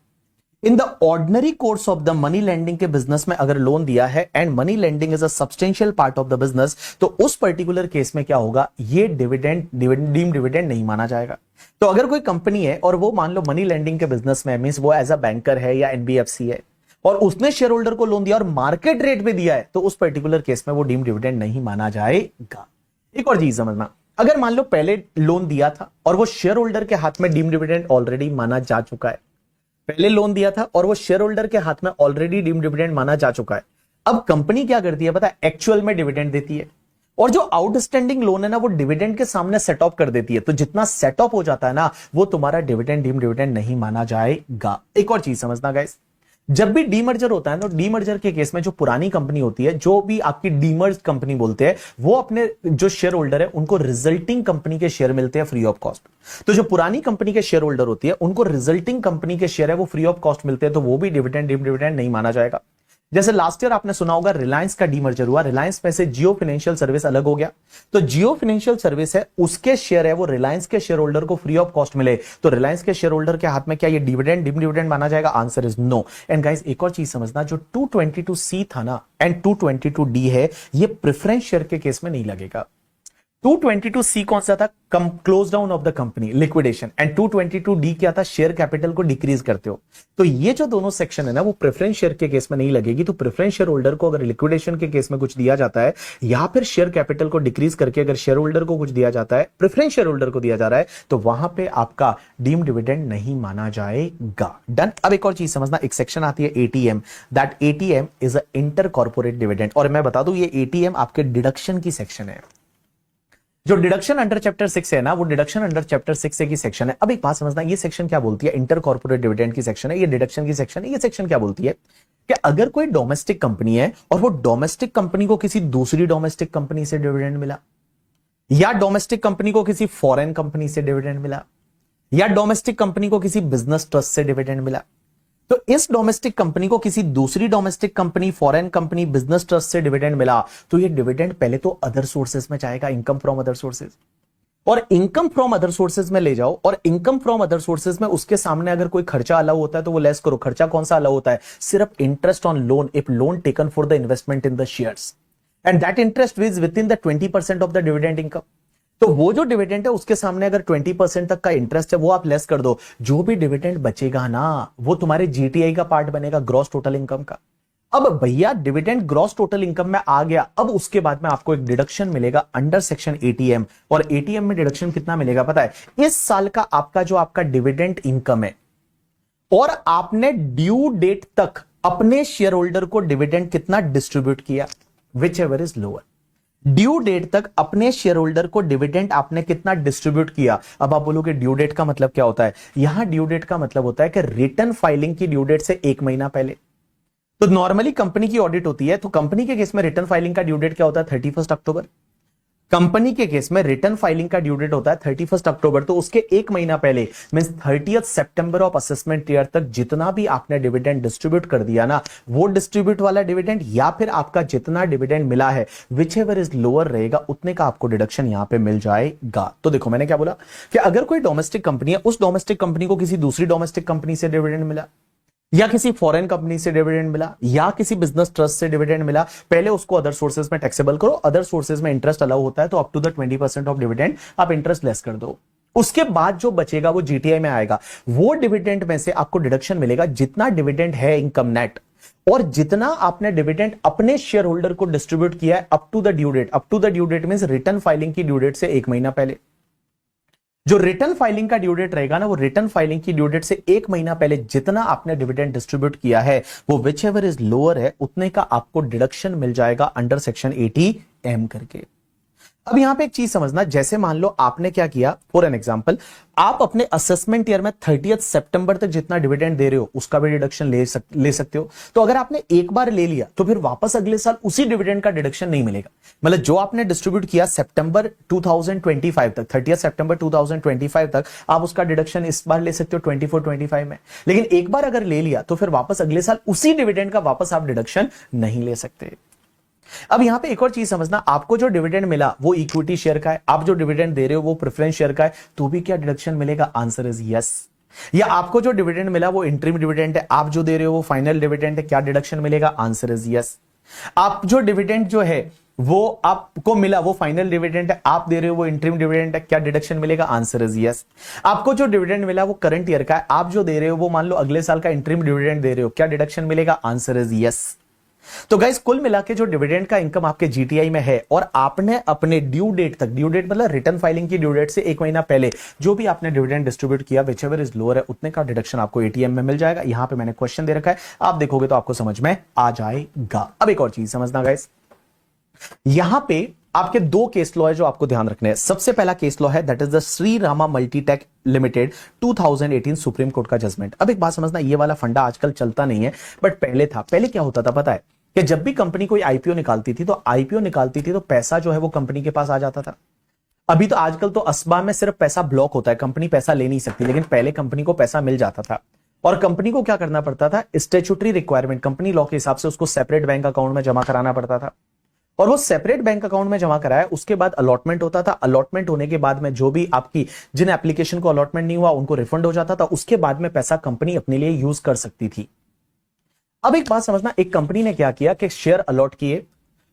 in the ordinary course of the money lending के बिजनेस में अगर लोन दिया है and money lending is a substantial part of the business, तो उस पर्टिकुलर केस में क्या होगा? ये डिविडेंड डीम डिविडेंड नहीं माना जाएगा। तो अगर कोई कंपनी है और वो मान लो मनी लेंडिंग के बिजनेस में, मींस वो एज अ बैंकर है या एनबीएफसी है, और उसने शेयर होल्डर को लोन दिया और मार्केट रेट पे दिया है, तो उस पर्टिकुलर केस में वो डीम डिविडेंड नहीं माना जाएगा। एक और चीज समझना, अगर मान लो पहले लोन दिया था और वो शेयर होल्डर के हाथ में डीम डिविडेंड ऑलरेडी माना जा चुका है, पहले लोन दिया था और वो शेयर होल्डर के हाथ में ऑलरेडी डीम्ड डिविडेंड माना जा चुका है। अब कंपनी क्या करती है पता है, एक्चुअल में डिविडेंड देती है और जो आउटस्टैंडिंग लोन है ना वो डिविडेंड के सामने सेट ऑफ कर देती है। तो जितना सेट ऑफ हो जाता है ना वो तुम्हारा डिविडेंड डीम्ड डिविडेंड नहीं माना जाएगा। एक और चीज समझना गाइस, जब भी डीमर्जर होता है तो डीमर्जर के केस में जो पुरानी कंपनी होती है, जो भी आपकी डीमर्ज कंपनी बोलते हैं, वो अपने जो शेयर होल्डर है उनको रिजल्टिंग कंपनी के शेयर मिलते हैं फ्री ऑफ कॉस्ट। तो जो पुरानी कंपनी के शेयर होल्डर होती है उनको रिजल्टिंग कंपनी के शेयर है वो फ्री ऑफ कॉस्ट मिलते हैं, तो वो भी डिविडेंड डिविडेंड नहीं माना जाएगा। जैसे लास्ट ईयर आपने सुना होगा रिलायंस का डीमर्जर हुआ, रिलायंस में से जियो फाइनेंशियल सर्विस अलग हो गया, तो जियो फाइनेंशियल सर्विस है उसके शेयर है वो रिलायंस के शेयर होल्डर को फ्री ऑफ कॉस्ट मिले, तो रिलायंस के शेयर होल्डर के हाथ में क्या ये डिविडेंड डिविडेंड माना जाएगा? Answer is no. And guys एक और चीज समझना, जो 222C था ना एंड 222D है, ये प्रेफरेंस शेयर के केस में नहीं लगेगा। 222C कौन सा था? Close down of the company, liquidation, and 222D क्या था? शेयर कैपिटल को डिक्रीज करते हो। तो ये जो दोनों सेक्शन है ना वो प्रेफरेंस शेयर के केस में नहीं लगेगी। तो प्रेफरेंस शेयर होल्डर को अगर लिक्विडेशन के केस में कुछ दिया जाता है या फिर शेयर कैपिटल को डिक्रीज करके अगर शेयर होल्डर को कुछ दिया जाता है, प्रेफरेंस शेयर होल्डर को दिया जा रहा है, तो वहां पे आपका डीम्ड डिविडेंड नहीं माना जाएगा। डन। अब एक और चीज समझना, एक सेक्शन आती है ATM, that ATM is a inter corporate dividend. और मैं बता दूं ये एटीएम आपके डिडक्शन की सेक्शन है। जो डिडक्शन अंडर चैप्टर 6 है ना वो डिडक्शन अंडर चैप्टर 6 की सेक्शन है। अब एक बात समझना, ये सेक्शन क्या बोलती है? इंटर कॉर्पोरेट डिविडेंड की सेक्शन है, ये डिडक्शन की सेक्शन है। ये सेक्शन क्या बोलती है कि अगर कोई डोमेस्टिक कंपनी है और वो डोमेस्टिक कंपनी को किसी दूसरी डोमेस्टिक कंपनी से डिविडेंड मिला, या डोमेस्टिक कंपनी को किसी फॉरेन कंपनी से डिविडेंड मिला, या डोमेस्टिक कंपनी को किसी बिजनेस ट्रस्ट से डिविडेंड मिला, तो इस डोमेस्टिक कंपनी को किसी दूसरी domestic company, foreign company, business trust से डिविडेंड मिला, तो ये डिविडेंड पहले तो अदर सोर्सेज में जाएगा, इनकम फ्रॉम अदर सोर्सेज, और इनकम फ्रॉम अदर सोर्सेज में ले जाओ। और इनकम फ्रॉम अदर सोर्सेज में उसके सामने अगर कोई खर्चा अलाउ होता है तो वो लेस करो। खर्चा कौन सा अलाउ होता है? सिर्फ interest on loan, if loan taken for the investment in the shares, and that interest is with in the 20% of the dividend income. तो वो जो डिविडेंड है उसके सामने अगर 20% तक का इंटरेस्ट है वो आप लेस कर दो, जो भी डिविडेंड बचेगा ना वो तुम्हारे जीटीआई का पार्ट बनेगा, ग्रॉस टोटल इनकम का। अब भैया डिविडेंड ग्रॉस टोटल इनकम में आ गया, अब उसके बाद में आपको एक डिडक्शन मिलेगा अंडर सेक्शन एटीएम। और एटीएम में डिडक्शन कितना मिलेगा पता है? इस साल का आपका जो आपका डिविडेंड इनकम है और आपने ड्यू डेट तक अपने शेयर होल्डर को डिविडेंड कितना डिस्ट्रीब्यूट किया, whichever is lower. Due date तक अपने शेयर होल्डर को डिविडेंड आपने कितना डिस्ट्रीब्यूट किया। अब आप बोलोगे ड्यू डेट का मतलब क्या होता है? यहां ड्यू डेट का मतलब होता है कि रिटर्न फाइलिंग की ड्यू डेट से 1 महीना पहले। तो नॉर्मली कंपनी की ऑडिट होती है, तो कंपनी के केस में रिटर्न फाइलिंग का ड्यू डेट क्या होता है? 31 अक्टूबर। कंपनी के केस में रिटर्न फाइलिंग का ड्यू डेट होता है 31 अक्टूबर, तो उसके 1 महीना पहले means 30 September of assessment year तक जितना भी आपने डिविडेंड डिस्ट्रीब्यूट कर दिया ना, वो डिस्ट्रीब्यूट वाला डिविडेंड या फिर आपका जितना डिविडेंड मिला है विच एवर इज लोअर रहेगा, उतने का आपको डिडक्शन यहां पे मिल जाएगा। तो देखो मैंने क्या बोला कि अगर कोई डोमेस्टिक कंपनी है, उस डोमेस्टिक कंपनी को किसी दूसरी डोमेस्टिक कंपनी से डिविडेंड मिला, या किसी फॉरेन कंपनी से डिविडेंड मिला, या किसी बिजनेस ट्रस्ट से डिविडेंड मिला, पहले उसको अदर सोर्सेज में टैक्सेबल करो। अदर सोर्सेज में इंटरेस्ट अलाउ होता है तो अप टू द 20% ऑफ डिविडेंड आप इंटरेस्ट लेस कर दो। उसके बाद जो बचेगा वो जीटीआई में आएगा, वो डिविडेंड में से आपको डिडक्शन मिलेगा जितना डिविडेंड है इनकम नेट, और जितना आपने डिविडेंड अपने शेयर होल्डर को डिस्ट्रीब्यूट किया है up to the due date. Up to the due date means return filing की ड्यू डेट से 1 महीना पहले। जो रिटर्न फाइलिंग का ड्यू डेट रहेगा ना, वो रिटर्न फाइलिंग की ड्यू डेट से 1 महीना पहले जितना आपने डिविडेंड डिस्ट्रीब्यूट किया है वो विच एवर इज लोअर है, उतने का आपको डिडक्शन मिल जाएगा अंडर सेक्शन 80M करके। अब यहां पे एक चीज समझना, जैसे मान लो आपने क्या किया, फॉर एन एग्जांपल आप अपने असेसमेंट ईयर में 30 सितंबर तक जितना डिविडेंड दे रहे हो उसका भी डिडक्शन ले सकते हो। तो अगर आपने एक बार ले लिया तो फिर वापस अगले साल उसी डिविडेंड का डिडक्शन नहीं मिलेगा। मतलब जो आपने डिस्ट्रीब्यूट किया सितंबर 2025 तक, 30 सितंबर 2025 तक, आप उसका डिडक्शन इस बार ले सकते हो 24-25 में। लेकिन एक बार अगर ले लिया तो फिर वापस अगले साल उसी डिविडेंड का वापस आप डिडक्शन नहीं ले सकते। अब यहां पे एक और चीज समझना, आपको जो डिविडेंड मिला वो इक्विटी शेयर का है, आप जो डिविडेंड दे रहे हो वो प्रेफरेंस शेयर का है, तो भी क्या डिडक्शन मिलेगा? Answer is yes. या आपको जो डिविडेंड मिला वो इंटरिम डिविडेंड है, आप जो दे रहे हो वो फाइनल डिविडेंड है, क्या डिडक्शन मिलेगा? Answer is yes. आप जो डिविडेंड जो है वो आपको मिला वो फाइनल डिविडेंड है, आप दे रहे हो वो इंटरिम डिविडेंड है, क्या डिडक्शन मिलेगा? Answer is yes. आपको जो डिविडेंड मिला वो करंट ईयर का है, आप जो दे रहे हो वो मान लो अगले साल का इंटरिम डिविडेंड दे रहे हो, क्या डिडक्शन मिलेगा? Answer is yes. तो गाइस कुल मिला के जो डिविडेंड का इनकम आपके जीटीआई में है और आपने अपने ड्यू डेट तक, ड्यू डेट मतलब रिटर्न फाइलिंग की ड्यू डेट से 1 महीना पहले जो भी आपने डिविडेंड डिस्ट्रीब्यूट किया, विच एवर इज लोअर है, उतने का डिडक्शन आपको एटीएम में मिल जाएगा। यहां पे मैंने क्वेश्चन दे रखा है, आप देखोगे तो आपको समझ में आ जाएगा। अब एक और चीज समझना गाइस, यहां पे आपके दो केस लॉ है जो आपको ध्यान रखने हैं। सबसे पहला केस लॉ है that is the Shri Rama Multitech limited 2018 supreme court का जजमेंट। अब एक बात समझना, ये वाला फंडा आजकल चलता नहीं है, बट पहले था। पहले क्या होता था पता है कि जब भी कंपनी कोई आईपीओ निकालती थी तो पैसा जो है वो कंपनी के पास आ जाता था। अभी तो आजकल तो असबा में सिर्फ पैसा ब्लॉक होता है, कंपनी पैसा ले नहीं सकती, लेकिन पहले कंपनी को पैसा मिल जाता था। और कंपनी को क्या करना पड़ता था, स्टैट्यूटरी रिक्वायरमेंट, कंपनी लॉ के हिसाब से उसको सेपरेट बैंक अकाउंट में जमा कराना पड़ता था। और वो सेपरेट बैंक अकाउंट में जमा कराया, उसके बाद अलॉटमेंट होता था। अलॉटमेंट होने के बाद में जो भी आपकी जिन एप्लीकेशन को अलॉटमेंट नहीं हुआ उनको रिफंड हो जाता था। उसके बाद में पैसा कंपनी अपने लिए यूज कर सकती थी। अब एक बात समझना, एक कंपनी ने क्या किया कि शेयर अलॉट किए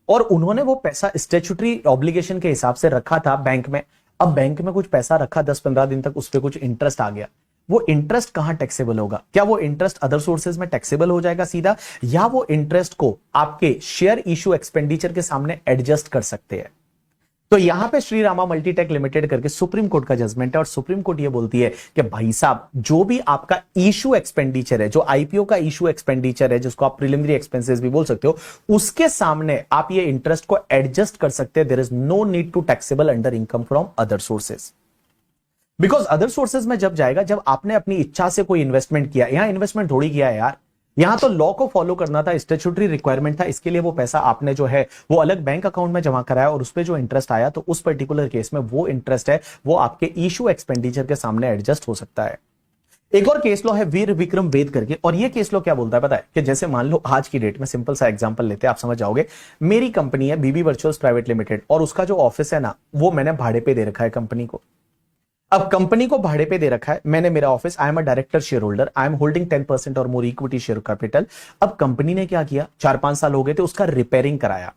और उन्होंने वो पैसा स्टैट्यूटरी ऑब्लिगेशन के हिसाब से रखा था बैंक में। अब बैंक में कुछ पैसा रखा, 10-15 दिन तक उस पर कुछ इंटरेस्ट आ गया। वो इंटरेस्ट कहां टैक्सेबल होगा? क्या वो इंटरेस्ट अदर सोर्सेज में टैक्सेबल हो जाएगा सीधा, या वो इंटरेस्ट को आपके शेयर इशू एक्सपेंडिचर के सामने एडजस्ट कर सकते हैं? तो यहां पे श्री रामा मल्टीटेक लिमिटेड करके सुप्रीम कोर्ट का जजमेंट है और सुप्रीम कोर्ट ये बोलती है कि भाई साहब जो भी आपका इशू एक्सपेंडिचर है, जो आईपीओ का इशू एक्सपेंडिचर है, जिसको आप प्रिलिमिनरी एक्सपेंसेस भी बोल सकते हो, उसके सामने आप ये इंटरेस्ट को एडजस्ट कर सकते हैं। There is no need to taxable under income from other sources. Because other sources में जब जाएगा, जब आपने अपनी इच्छा से कोई इन्वेस्टमेंट किया, यहां इन्वेस्टमेंट थोड़ी किया है यार, यहां तो लॉ को फॉलो करना था, स्टैट्यूटरी रिक्वायरमेंट था। इसके लिए वो पैसा आपने जो है वो अलग बैंक अकाउंट में जमा कराया और उस पर जो इंटरेस्ट आया, तो उस पर्टिकुलर केस में वो इंटरेस्ट है वो आपके इशू एक्सपेंडिचर के सामने एडजस्ट हो सकता है। एक और केस लॉ है वीर विक्रम वेद करके, और ये केस लॉ क्या बोलता है पता है कि जैसे मान लो आज की डेट में, सिंपल सा एग्जांपल लेते हैं, आप समझ जाओगे। मेरी कंपनी है बीबी वर्चुअल्स प्राइवेट लिमिटेड और उसका जो ऑफिस है ना, वो मैंने भाड़े पे दे रखा है कंपनी को। अब कंपनी को भाड़े पे दे रखा है मैंने, मेरा office, I am a director share holder, I am holding 10% और मोर इक्विटी शेयर कैपिटल। अब कंपनी ने क्या किया, 4-5 साल हो गए थे, उसका रिपेयरिंग कराया।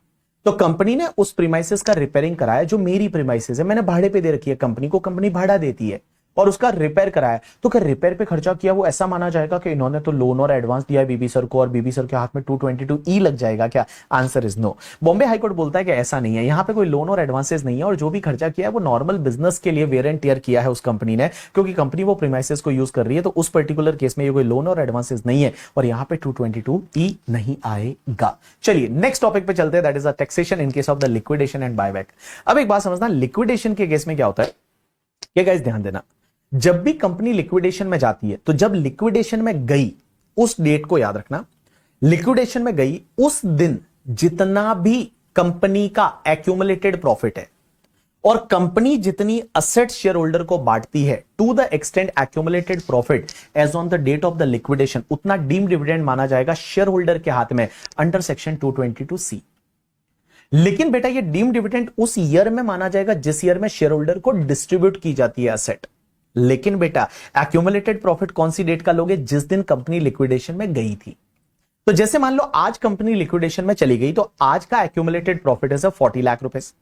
तो कंपनी ने उस प्रीमाइसेस का रिपेयरिंग कराया जो मेरी प्रीमाइसेस है, मैंने भाड़े पे दे रखी है कंपनी को, कंपनी भाड़ा देती है, और उसका रिपेयर कराया। तो क्या रिपेयर पे खर्चा किया वो ऐसा माना जाएगा कि इन्होंने तो लोन और एडवांस दिया है बीबी सर को और बीबी सर के हाथ में 222E लग जाएगा क्या? Answer is no. Bombay high court बोलता है कि ऐसा नहीं है, यहां पे कोई लोन और एडवांसेस नहीं है, और जो भी खर्चा किया है वो नॉर्मल बिजनेस के लिए वेयर एंड टियर किया है उस कंपनी ने, क्योंकि कंपनी वो प्रीमाइसेस को यूज कर रही है। तो उस पर्टिकुलर केस में ये कोई लोन और एडवांसेस नहीं है और यहां पे 222E नहीं आएगा। चलिए नेक्स्ट टॉपिक पे चलते हैं, that is the taxation in case of the liquidation and buyback. अब एक बात समझना, लिक्विडेशन के केस में क्या होता है, ये गाइस ध्यान देना, जब भी कंपनी लिक्विडेशन में जाती है, तो जब लिक्विडेशन में गई उस डेट को याद रखना, लिक्विडेशन में गई उस दिन जितना भी कंपनी का एक्यूमुलेटेड प्रॉफिट है और कंपनी जितनी असेट शेयर होल्डर को बांटती है to the extent accumulated profit as on the date of the liquidation, उतना डीम्ड डिविडेंड माना जाएगा शेयर होल्डर के हाथ में अंडर सेक्शन 222C। लेकिन बेटा ये डीम्ड डिविडेंड उस ईयर में माना जाएगा जिस ईयर में शेयर होल्डर को डिस्ट्रीब्यूट की जाती है असेट। लेकिन बेटा एक्यूमुलेटेड प्रॉफिट कौन सी डेट का लोगे, जिस दिन कंपनी लिक्विडेशन में गई थी। तो जैसे मान लो आज कंपनी लिक्विडेशन में चली गई, तो आज का एक्यूमुलेटेड प्रॉफिट है 40 lakh rupees.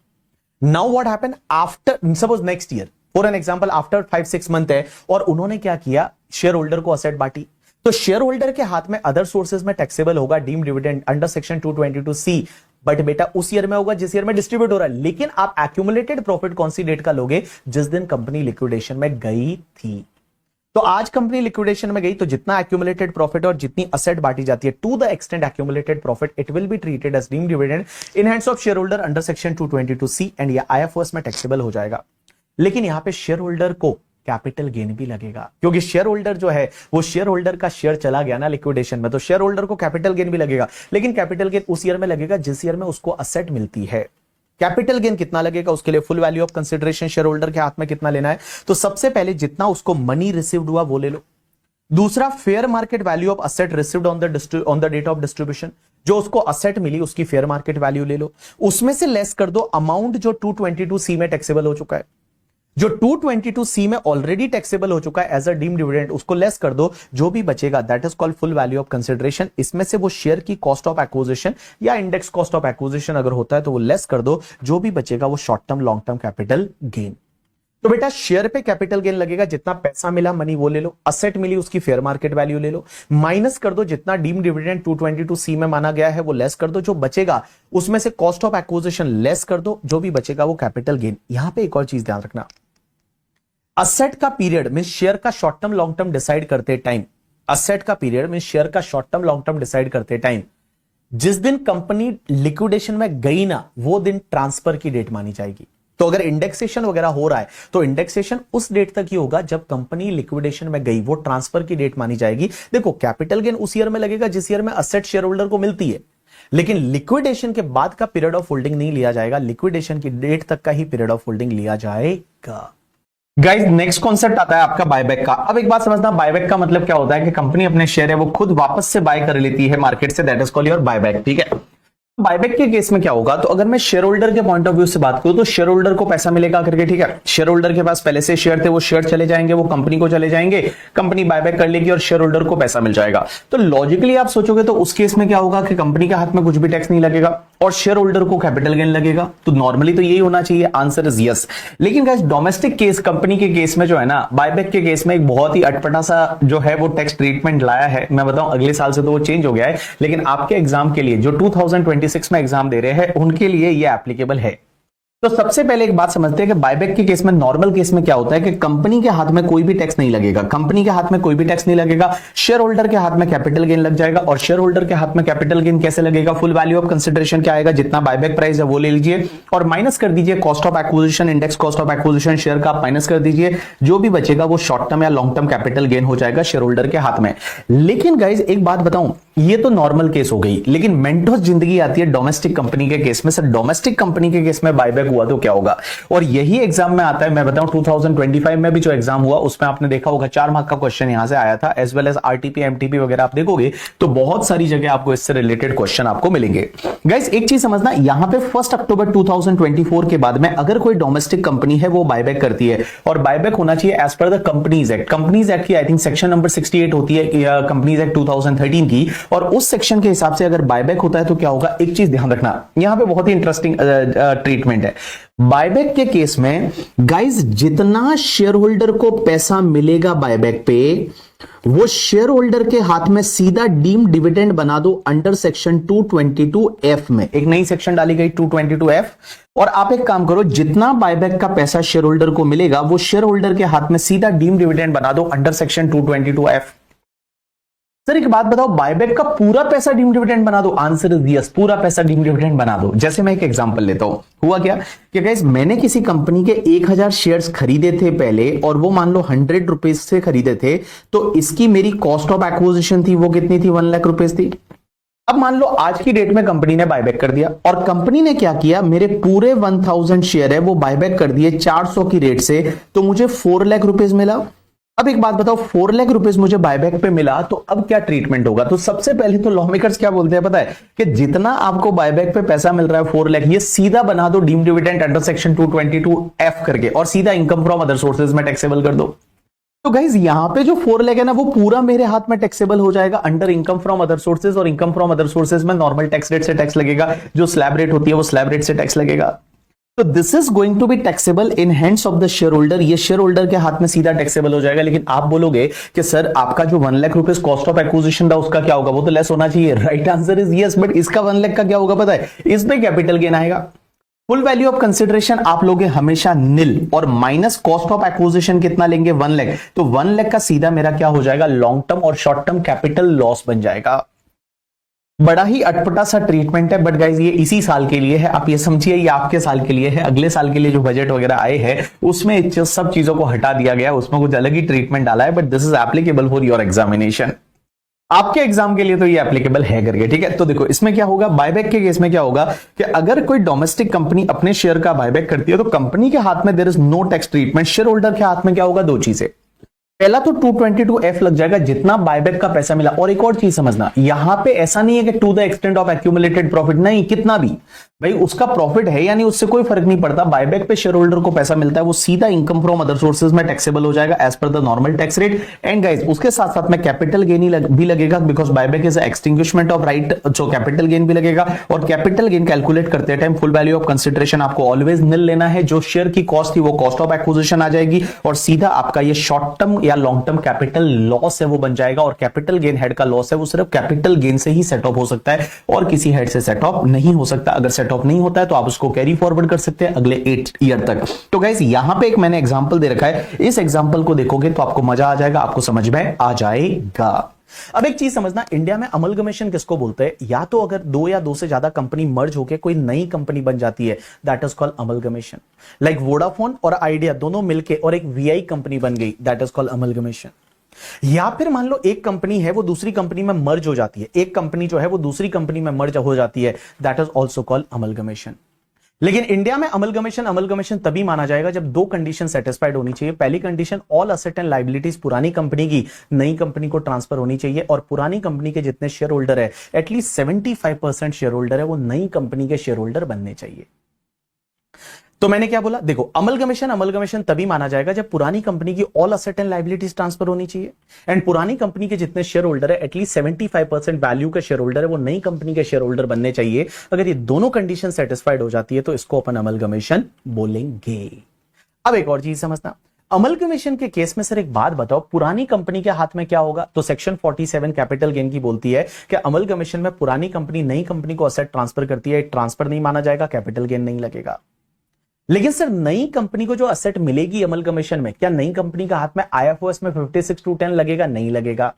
Now what happen after, suppose next year for an example, after 5-6 month है और उन्होंने क्या किया, शेयर होल्डर को असेट बांटी, तो शेयर होल्डर के हाथ में अदर सोर्सेज में टैक्सेबल होगा deemed dividend under section 222C, but बेटा उस ईयर में होगा जिस ईयर में डिस्ट्रीब्यूट हो रहा है। लेकिन आप एक्यूमुलेटेड प्रॉफिट कौन सी डेट का लोगे, जिस दिन कंपनी लिक्विडेशन में गई थी। तो आज कंपनी लिक्विडेशन में गई, तो जितना एक्यूमुलेटेड प्रॉफिट और जितनी असेट बांटी जाती है to the extent accumulated profit, it will be treated as deemed dividend in hands of share holder under section 222C and ये IFRS में टैक्सेबल हो जाएगा। लेकिन यहां पे शेयर होल्डर को कैपिटल गेन भी लगेगा, क्योंकि शेयर होल्डर जो है वो शेयर होल्डर का शेयर चला गया ना लिक्विडेशन में, तो शेयर होल्डर को कैपिटल गेन भी लगेगा। लेकिन कैपिटल गेन उस ईयर में लगेगा जिस ईयर में उसको असेट मिलती है। कैपिटल गेन कितना लगेगा, उसके लिए full value of consideration share holder के हाथ में कितना लेना है, तो सबसे पहले जितना उसको मनी रिसीव्ड हुआ वो ले लो। दूसरा fair market value of asset received on the date of distribution, जो उसको असेट मिली उसकी फेयर मार्केट वैल्यू ले लो, उसमें से लेस कर दो अमाउंट जो 222C में टैक्सेबल हो चुका है। जो 222C में ऑलरेडी टैक्सेबल हो चुका है एज अ डीम्ड डिविडेंड, उसको लेस कर दो, जो भी बचेगा that is called full value of consideration. इसमें से वो शेयर की कॉस्ट ऑफ एक्विजिशन या इंडेक्स कॉस्ट ऑफ एक्विजिशन अगर होता है तो वो लेस कर दो, जो भी बचेगा वो short term long term capital gain. तो बेटा शेयर पे कैपिटल गेन लगेगा, जितना पैसा मिला मनी वो ले लो, असेट मिली उसकी फेयर मार्केट वैल्यू ले लो, माइनस कर दो जितना डीम डिविडेंड 222C में माना गया है वो लेस कर दो, जो बचेगा उसमें से कॉस्ट ऑफ एक्विजिशन लेस कर दो, जो भी बचेगा वो कैपिटल गेन। यहां पे एक और चीज ध्यान रखना, असेट का पीरियड मीन शेयर का short term long term decide करते टाइम, असेट का पीरियड मीन शेयर का short term long term decide करते टाइम जिस दिन कंपनी लिक्विडेशन में गई ना वो दिन ट्रांसफर की डेट मानी जाएगी। तो अगर इंडेक्सेशन वगैरह हो रहा है तो इंडेक्सेशन उस डेट तक ही होगा जब कंपनी लिक्विडेशन में गई, वो ट्रांसफर की डेट मानी जाएगी। देखो कैपिटल गेन उस ईयर में लगेगा जिस ईयर में असेट शेयर होल्डर को मिलती है, लेकिन लिक्विडेशन के बाद का पीरियड ऑफ होल्डिंग नहीं लिया जाएगा, लिक्विडेशन की डेट तक का ही पीरियड ऑफ होल्डिंग लिया जाएगा। गाइस नेक्स्ट कॉन्सेप्ट आता है आपका बायबैक का। अब एक बात समझना, बायबैक का मतलब क्या होता है कि कंपनी अपने शेयर है वो खुद वापस से बाय कर लेती है मार्केट से, that is called your buyback. ठीक है, बायबैक के केस में क्या होगा, तो अगर मैं शेयर होल्डर के पॉइंट ऑफ व्यू से बात करूं तो शेयर होल्डर को पैसा मिलेगा करके, ठीक है, शेयर होल्डर के पास पहले से शेयर थे, वो शेयर चले जाएंगे, वो कंपनी को चले जाएंगे, कंपनी बायबैक कर लेगी और शेयर होल्डर को पैसा मिल जाएगा। तो लॉजिकली आप सोचोगे तो उस केस में क्या होगा कि कंपनी के हाथ में कुछ भी टैक्स नहीं लगेगा और शेयर होल्डर को कैपिटल गेन लगेगा। तो नॉर्मली तो यही होना चाहिए, आंसर इज यस। लेकिन गाइस डोमेस्टिक केस कंपनी के केस में जो है ना, बायबैक के केस में एक बहुत ही अटपटा सा जो है वो टैक्स ट्रीटमेंट लाया है। मैं बताऊं अगले साल से तो वो चेंज हो गया है, लेकिन आपके एग्जाम के लिए जो 2026 में एग्जाम दे रहे हैं उनके लिए ये एप्लीकेबल है। तो सबसे पहले एक बात समझते हैं कि बायबैक के केस में, नॉर्मल केस में क्या होता है कि कंपनी के हाथ में कोई भी टैक्स नहीं लगेगा, कंपनी के हाथ में कोई भी टैक्स नहीं लगेगा, शेयर होल्डर के हाथ में कैपिटल गेन लग जाएगा। और शेयर होल्डर के हाथ में कैपिटल गेन कैसे लगेगा, फुल वैल्यू ऑफ कंसिडरेशन क्या आएगा, जितना बायबैक प्राइस है वो ले लीजिए और माइनस कर दीजिए cost of acquisition, index cost of acquisition share का आप माइनस कर दीजिए, जो भी बचेगा वो शॉर्ट टर्म या लॉन्ग टर्म कैपिटल गेन हो जाएगा शेयर होल्डर के हाथ में। लेकिन गाइज एक बात बताऊं, ये तो नॉर्मल केस हो गई, लेकिन मेंटोस जिंदगी आती है डोमेस्टिक कंपनी के केस में। सर डोमेस्टिक कंपनी के केस में बायबैक हुआ तो क्या होगा, और यही एग्जाम में आता है। मैं बताऊं 2025 में भी जो एग्जाम हुआ उसमें आपने देखा होगा 4 मार्क का क्वेश्चन यहां से आया था, as well as RTP MTP वगैरह आप देखोगे तो बहुत सारी जगह आपको इससे रिलेटेड क्वेश्चन आपको मिलेंगे। गाइस एक चीज समझना, यहां पे 1 अक्टूबर 2024 के बाद में अगर कोई डोमेस्टिक कंपनी है वो बायबैक करती है, और बायबैक होना चाहिए as per the companies act. Companies act की आई थिंक सेक्शन नंबर 68 होती है कंपनीज एक्ट 2013 की, और उस सेक्शन के हिसाब से अगर बायबैक होता है तो क्या होगा, एक चीज ध्यान रखना, यहां पे बहुत ही इंटरेस्टिंग ट्रीटमेंट है। बायबैक के केस में गाइस जितना शेयर होल्डर को पैसा मिलेगा बायबैक पे, वो शेयर होल्डर के हाथ में सीधा डीम डिविडेंड बना दो अंडर सेक्शन 222F में। एक नई सेक्शन डाली गई 222F, और आप एक काम करो, जितना बायबैक का पैसा शेयर होल्डर को मिलेगा वो शेयर होल्डर के हाथ में सीधा डीम डिविडेंड बना दो अंडर सेक्शन 222F। सर एक बात बताओ, बायबैक का पूरा पैसा डीम डिविडेंड बना दो, आंसर इज यस, पूरा पैसा डीम डिविडेंड बना दो। जैसे मैं एक एग्जांपल लेता हूं, हुआ क्या कि गाइस मैंने किसी कंपनी के 1000 शेयर्स खरीदे थे पहले, और वो मान लो 100 रुपीज से खरीदे थे, तो इसकी मेरी कॉस्ट ऑफ एक्विजिशन थी वो कितनी थी, 1 लाख रुपीज थी। अब मान लो आज की डेट में कंपनी ने बायबैक कर दिया, और कंपनी ने क्या किया, मेरे पूरे 1000 शेयर है वो बायबैक कर दिए 400 की रेट से, तो मुझे 4 लाख रुपीज मिला। अब एक बात बताओ, 4 लाख रुपीज मुझे बायबैक पे मिला, तो अब क्या ट्रीटमेंट होगा। तो सबसे पहले तो लॉ मेकर्स क्या बोलते हैं पता है, कि जितना आपको बायबैक पे पैसा मिल रहा है 4 लाख, ये सीधा बना दो deem dividend under section 222F करके, और सीधा इनकम फ्रॉम अदर सोर्सेज में टैक्सेबल कर दो। तो गाइज यहां पे जो 4 लाख है ना, वो पूरा मेरे हाथ में टैक्सेबल हो जाएगा under income from other sources, और इनकम फ्रॉम अदर सोर्सेज में नॉर्मल टैक्स रेट से टैक्स लगेगा, जो स्लैब रेट होती है वो स्लैब रेट से टैक्स लगेगा। तो this is going to be taxable in hands of the share holder, ये शेयर होल्डर के हाथ में सीधा टैक्सेबल हो जाएगा। लेकिन आप बोलोगे कि सर आपका जो 1 lakh rupees cost of acquisition था उसका क्या होगा, वो तो लेस होना चाहिए। Right answer is yes, but इसका 1 लाख का क्या होगा पता है, इसमें कैपिटल गेन आएगा। फुल वैल्यू ऑफ कंसिडरेशन आप लोगे हमेशा निल, और माइनस कॉस्ट ऑफ एक्विजिशन कितना लेंगे, 1 लाख, तो 1 लाख का सीधा मेरा क्या हो जाएगा, लॉन्ग टर्म और शॉर्ट टर्म कैपिटल लॉस बन जाएगा। बड़ा ही अटपटा सा ट्रीटमेंट है, बट गाइज ये इसी साल के लिए है, आप ये समझिए ये आपके साल के लिए है। अगले साल के लिए जो बजट वगैरह आए हैं उसमें सब चीजों को हटा दिया गया, उसमें कुछ अलग ही ट्रीटमेंट डाला है, but this is applicable for your examination. आपके एग्जाम के लिए तो ये एप्लीकेबल है करके, ठीक है। तो देखो इसमें क्या होगा, बायबैक के केस में क्या होगा कि अगर कोई डोमेस्टिक कंपनी अपने शेयर का बायबैक करती है तो कंपनी के हाथ में there is no tax treatment, share holder के हाथ में क्या होगा, 2 चीजें। पहला तो 222F लग जाएगा जितना बायबैक का पैसा मिला, और एक और चीज समझना, यहां पे ऐसा नहीं है कि to the extent of accumulated profit, नहीं, कितना भी भाई उसका प्रॉफिट है या नहीं उससे कोई फर्क नहीं पड़ता। बायबैक पे शेयर होल्डर को पैसा मिलता है, वो सीधा इनकम फ्रॉम अदर सोर्सेज में टैक्सेबल हो जाएगा as per the normal tax rate. And guys उसके साथ साथ में कैपिटल गेन भी लगेगा, because buyback is extinguishment of right, जो कैपिटल गेन भी लगेगा। और कैपिटल गेन कैलकुलेट करते time full value of consideration आपको ऑलवेज निल लेना है। जो शेयर की कॉस्ट थी वो कॉस्ट ऑफ एक्विजिशन आ जाएगी, और सीधा आपका ये शॉर्ट टर्म या लॉन्ग टर्म कैपिटल लॉस है वो बन जाएगा। और कैपिटल गेन हेड का लॉस है वो सिर्फ कैपिटल गेन से ही सेट ऑफ हो सकता है और किसी हेड से सेट ऑफ नहीं हो सकता। अगर सेट ऑफ नहीं होता है तो आप उसको कैरी फॉरवर्ड कर सकते हैं अगले 8 ईयर तक। तो गाइस यहां पे एक मैंने एग्जांपल दे रखा है, इस एग्जांपल को देखोगे तो आपको मजा आ जाएगा, आपको समझ में आ जाएगा। अब एक चीज समझना, इंडिया में अमलगमेशन किसको बोलते हैं? या तो अगर दो या दो से ज्यादा कंपनी मर्ज होकर कोई नई कंपनी बन जाती है, that is called amalgamation. Like Vodafone और आइडिया दोनों मिलके और एक वीआई कंपनी बन गई, दैट इज कॉल्ड अमलगमेशन। या फिर मान लो एक कंपनी है वो दूसरी कंपनी में मर्ज हो जाती है, एक कंपनी जो है वो दूसरी कंपनी में मर्ज हो जाती है, that is also called amalgamation. लेकिन इंडिया में अमलगमेशन तभी माना जाएगा जब दो कंडीशन सेटिस्फाइड होनी चाहिए। पहली condition, all asset and liabilities पुरानी कंपनी की नई कंपनी को ट्रांसफर होनी चाहिए, और पुरानी कंपनी के जितने शेयर होल्डर है एटलीस्ट 75% शेयर होल्डर है वो नई कंपनी के शेयर होल्डर बनने चाहिए। तो मैंने क्या बोला, देखो अमलगमेशन तभी माना जाएगा जब पुरानी कंपनी की all asset and liabilities transfer होनी चाहिए, एंड पुरानी कंपनी के जितने शेयर होल्डर है एटलीस्ट 75% वैल्यू के शेयर होल्डर है वो नई कंपनी के शेयर होल्डर बनने चाहिए। अगर ये दोनों कंडीशन सेटिस्फाइड हो जाती है तो इसको अपन अमलगमेशन बोलेंगे। अब एक और चीज समझना, अमलगमेशन के केस में सर एक बात बताओ, पुरानी कंपनी के हाथ में क्या होगा? तो सेक्शन 47 कैपिटल गेन की बोलती है कि अमलगमेशन में पुरानी कंपनी नई कंपनी को असेट ट्रांसफर करती है, ट्रांसफर नहीं माना जाएगा, कैपिटल गेन नहीं लगेगा। लेकिन सर नई कंपनी को जो असेट मिलेगी अमलगमेशन में, क्या नई कंपनी का हाथ में आईएफओएस में 56(2)(10) लगेगा? नहीं लगेगा।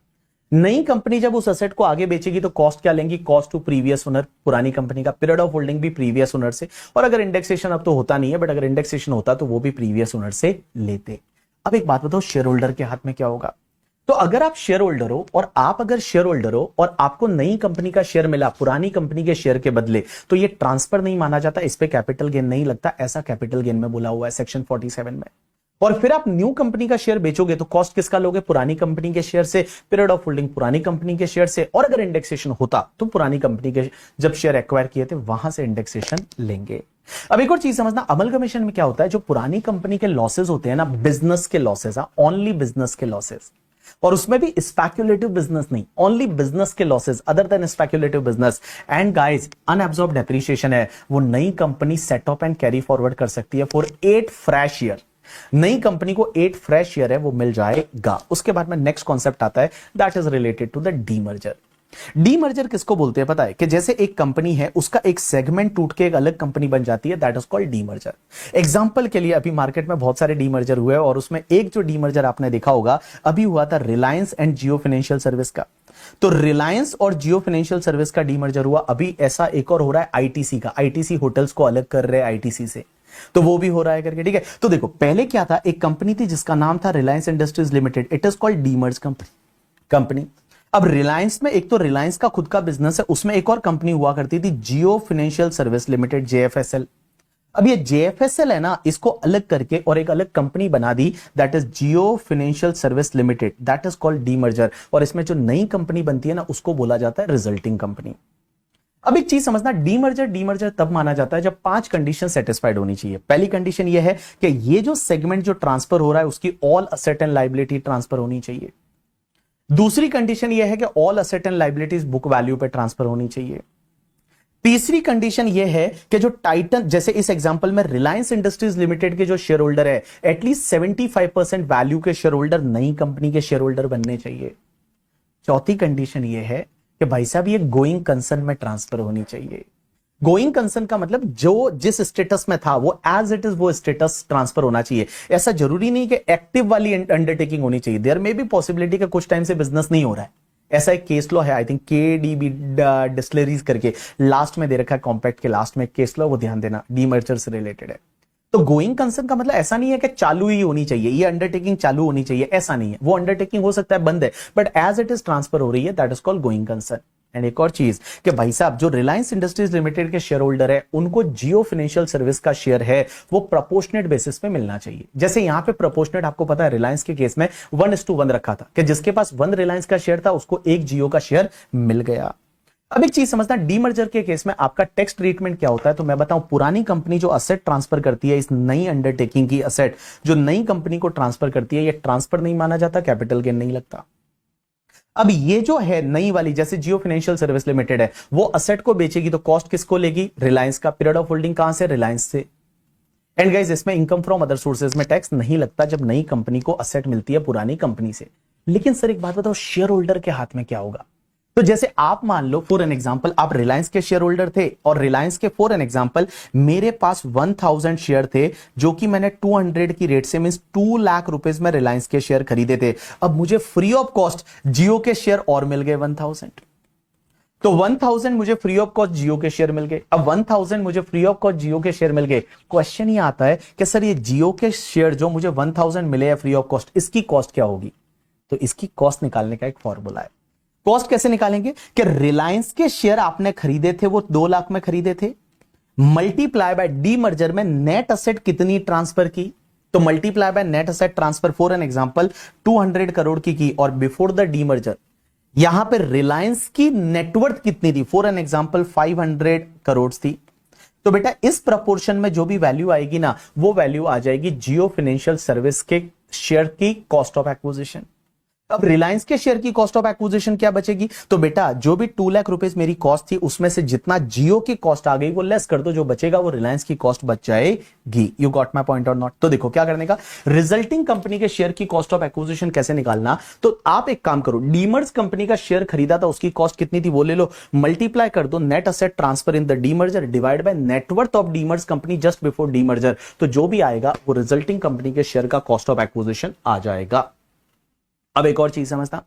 नई कंपनी जब उस असेट को आगे बेचेगी तो कॉस्ट क्या लेंगी? कॉस्ट टू प्रीवियस ओनर, पुरानी कंपनी का पीरियड ऑफ होल्डिंग भी प्रीवियस ओनर से, और अगर इंडेक्सेशन अब तो होता नहीं है, बट अगर इंडेक्सेशन होता तो वो भी प्रीवियस ओनर से लेते। अब एक बात बताओ, शेयर होल्डर के हाथ में क्या होगा? तो अगर आप शेयर होल्डर हो और आपको नई कंपनी का शेयर मिला पुरानी कंपनी के शेयर के बदले, तो ये ट्रांसफर नहीं माना जाता, इस पे कैपिटल गेन नहीं लगता, ऐसा कैपिटल गेन में बोला हुआ है सेक्शन 47 में। और फिर आप न्यू कंपनी का शेयर बेचोगे तो कॉस्ट किसका लोगे? पुरानी कंपनी के शेयर से, पीरियड ऑफ होल्डिंग पुरानी कंपनी के शेयर से, और अगर इंडेक्सेशन होता तो पुरानी कंपनी के जब शेयर एक्वायर किए थे वहां से इंडेक्सेशन लेंगे। अब एक और चीज समझना, अमलगमेशन में क्या होता है, जो पुरानी कंपनी के लॉसेज होते हैं ना, बिजनेस के लॉसेज, ओनली बिजनेस के लॉसेज, और उसमें भी स्पेक्युलेटिव बिजनेस नहीं, ओनली बिजनेस के losses other than speculative business. And guys unabsorbed depreciation है वो नई company set of and carry forward कर सकती है फॉर 8 फ्रेश ईयर। नई कंपनी को 8 फ्रेश ईयर है वो मिल जाएगा। उसके बाद में नेक्स्ट कॉन्सेप्ट आता है, that is related to the demerger. Demerger किसको बोलते हैं पता है? कि जैसे एक कंपनी है उसका एक सेगमेंट टूट के एक अलग कंपनी बन जाती है, that is called demerger. Example के लिए अभी मार्केट में बहुत सारे डीमर्जर हुए और उसमें एक जो डीमर्जर आपने देखा होगा अभी हुआ था Reliance and Jio financial service का। तो रिलायंस और जियो फाइनेंशियल सर्विस का डीमर्जर हुआ। अभी ऐसा एक और हो रहा है आईटीसी का, आईटीसी होटल्स को अलग कर रहे हैं आईटीसी से, तो वो भी हो रहा है करके, ठीक है। तो देखो पहले क्या था, एक कंपनी थी जिसका नाम था Reliance Industries limited, it is called demerge company. अब रिलायंस में एक तो रिलायंस का खुद का बिजनेस है, उसमें एक और कंपनी हुआ करती थी जियो फाइनेंशियल सर्विस लिमिटेड, जेएफएसएल। अब ये जेएफएसएल है ना, इसको अलग करके और एक अलग कंपनी बना दी, that is Jio financial service limited, that is called demerger. और इसमें जो नई कंपनी बनती है ना उसको बोला जाता है रिजल्टिंग कंपनी। अब एक चीज समझना, डीमर्जर तब माना जाता है जब 5 कंडीशन सेटिस्फाइड होनी चाहिए। पहली कंडीशन यह है कि ये जो सेगमेंट जो ट्रांसफर हो रहा है उसकी all asset and liability transfer होनी चाहिए। दूसरी कंडीशन यह है कि all asset and liabilities book value पे ट्रांसफर होनी चाहिए। तीसरी कंडीशन यह है कि जो टाइटन, जैसे इस एग्जांपल में रिलायंस इंडस्ट्रीज लिमिटेड के जो शेयर होल्डर है एटलीस्ट 75% वैल्यू के शेयर होल्डर नई कंपनी के शेयर होल्डर बनने चाहिए। चौथी कंडीशन यह है कि भाई साहब ये गोइंग कंसर्न में ट्रांसफर होनी चाहिए। गोइंग कंसर्न का मतलब जो जिस स्टेटस में था वो एज इट इज वो स्टेटस ट्रांसफर होना चाहिए। ऐसा जरूरी नहीं कि एक्टिव वाली अंडरटेकिंग होनी चाहिए, देयर मे बी पॉसिबिलिटी का कुछ टाइम से बिजनेस नहीं हो रहा है। ऐसा एक केस लॉ है, आई थिंक केडीबी डिस्टिलरीज करके लास्ट में दे रखा है, कॉम्पैक्ट के लास्ट में केस लॉ, वो ध्यान देना, डीमर्जर से रिलेटेड है। तो गोइंग कंसर्न का मतलब ऐसा नहीं है कि चालू ही होनी चाहिए, ये अंडरटेकिंग चालू होनी चाहिए, ऐसा नहीं है। वो अंडरटेकिंग हो सकता है बंद है, but as it is transfer हो रही है, that is called going concern. And एक और चीज कि भाई साहब जो रिलायंस इंडस्ट्रीज लिमिटेड के शेयर होल्डर है उनको जियो फाइनेंशियल सर्विस का शेयर है वो प्रोपोर्शनेट बेसिस पे मिलना चाहिए। जैसे यहां पे प्रोपोर्शनेट आपको पता है रिलायंस के केस में 1:1 रखा था कि जिसके पास 1 रिलायंस का शेयर था उसको 1 जियो का शेयर मिल गया। अब एक चीज समझना, डीमर्जर के केस में आपका टैक्स ट्रीटमेंट क्या होता है, तो मैं बताऊं, पुरानी कंपनी जो असेट ट्रांसफर करती है, इस नई अंडरटेकिंग की असेट जो नई कंपनी को ट्रांसफर करती है, ये ट्रांसफर नहीं माना जाता, कैपिटल गेन नहीं लगता। अब ये जो है नई वाली, जैसे जियो फाइनेंशियल सर्विस लिमिटेड है, वो असेट को बेचेगी तो कॉस्ट किसको लेगी, रिलायंस का। पीरियड ऑफ होल्डिंग कहां से, रिलायंस से। एंड गाइस, इसमें इनकम फ्रॉम अदर सोर्सेज में टैक्स नहीं लगता जब नई कंपनी को असेट मिलती है पुरानी कंपनी से। लेकिन सर एक बात बताओ, शेयर होल्डर के हाथ में क्या होगा? तो जैसे आप मान लो फॉर एन एग्जांपल आप रिलायंस के शेयर होल्डर थे, और रिलायंस के फॉर एन एग्जांपल मेरे पास 1000 शेयर थे, जो कि मैंने 200 की रेट से, मींस 2 लाख रुपए में रिलायंस के शेयर खरीदे थे। अब मुझे फ्री ऑफ कॉस्ट जियो के शेयर और मिल गए 1000, तो 1000 मुझे फ्री ऑफ कॉस्ट जियो के शेयर मिल गए। अब 1000 मुझे फ्री ऑफ कॉस्ट जियो के शेयर मिल गए। क्वेश्चन ये आता है कि सर ये जियो के शेयर जो मुझे 1000 मिले हैं फ्री ऑफ कॉस्ट, इसकी कॉस्ट क्या होगी? तो इसकी कॉस्ट निकालने का एक फॉर्मूला है। कॉस्ट कैसे निकालेंगे कि रिलायंस के शेयर आपने खरीदे थे, वो 2 लाख में खरीदे थे, मल्टीप्लाई बाय डीमर्जर में नेट असेट कितनी ट्रांसफर की, तो multiply by net asset transfer for an example 200 crore की, और बिफोर द डीमर्जर यहां पे रिलायंस की नेटवर्थ कितनी थी, फॉर एन एग्जांपल 500 करोड़ थी। तो बेटा इस प्रपोर्शन में जो भी वैल्यू आएगी ना, वो वैल्यू आ जाएगी जियो फाइनेंशियल सर्विस के शेयर की कॉस्ट ऑफ एक्विजिशन। अब रिलायंस के शेयर की कॉस्ट ऑफ एक्विजिशन क्या बचेगी? तो बेटा जो भी 2 लाख रुपए मेरी कॉस्ट थी, उसमें से जितना जियो की कॉस्ट आ गई वो लेस कर दो, जो बचेगा वो रिलायंस की कॉस्ट बच जाएगी। यू गॉट माय पॉइंट और नॉट? तो देखो क्या करने का, रिजल्टिंग कंपनी के शेयर की कॉस्ट ऑफ एक्विजिशन कैसे निकालना। तो आप एक काम करो, डीमर्ज कंपनी का शेयर खरीदा था, उसकी कॉस्ट कितनी थी वो ले लो, मल्टीप्लाई कर दो net asset transfer in the demerger divide by net worth of demerge company just before demerger, तो जो भी आएगा वो रिजल्टिंग कंपनी के शेयर का कॉस्ट ऑफ एक्विजिशन आ जाएगा। अब एक और चीज समझना,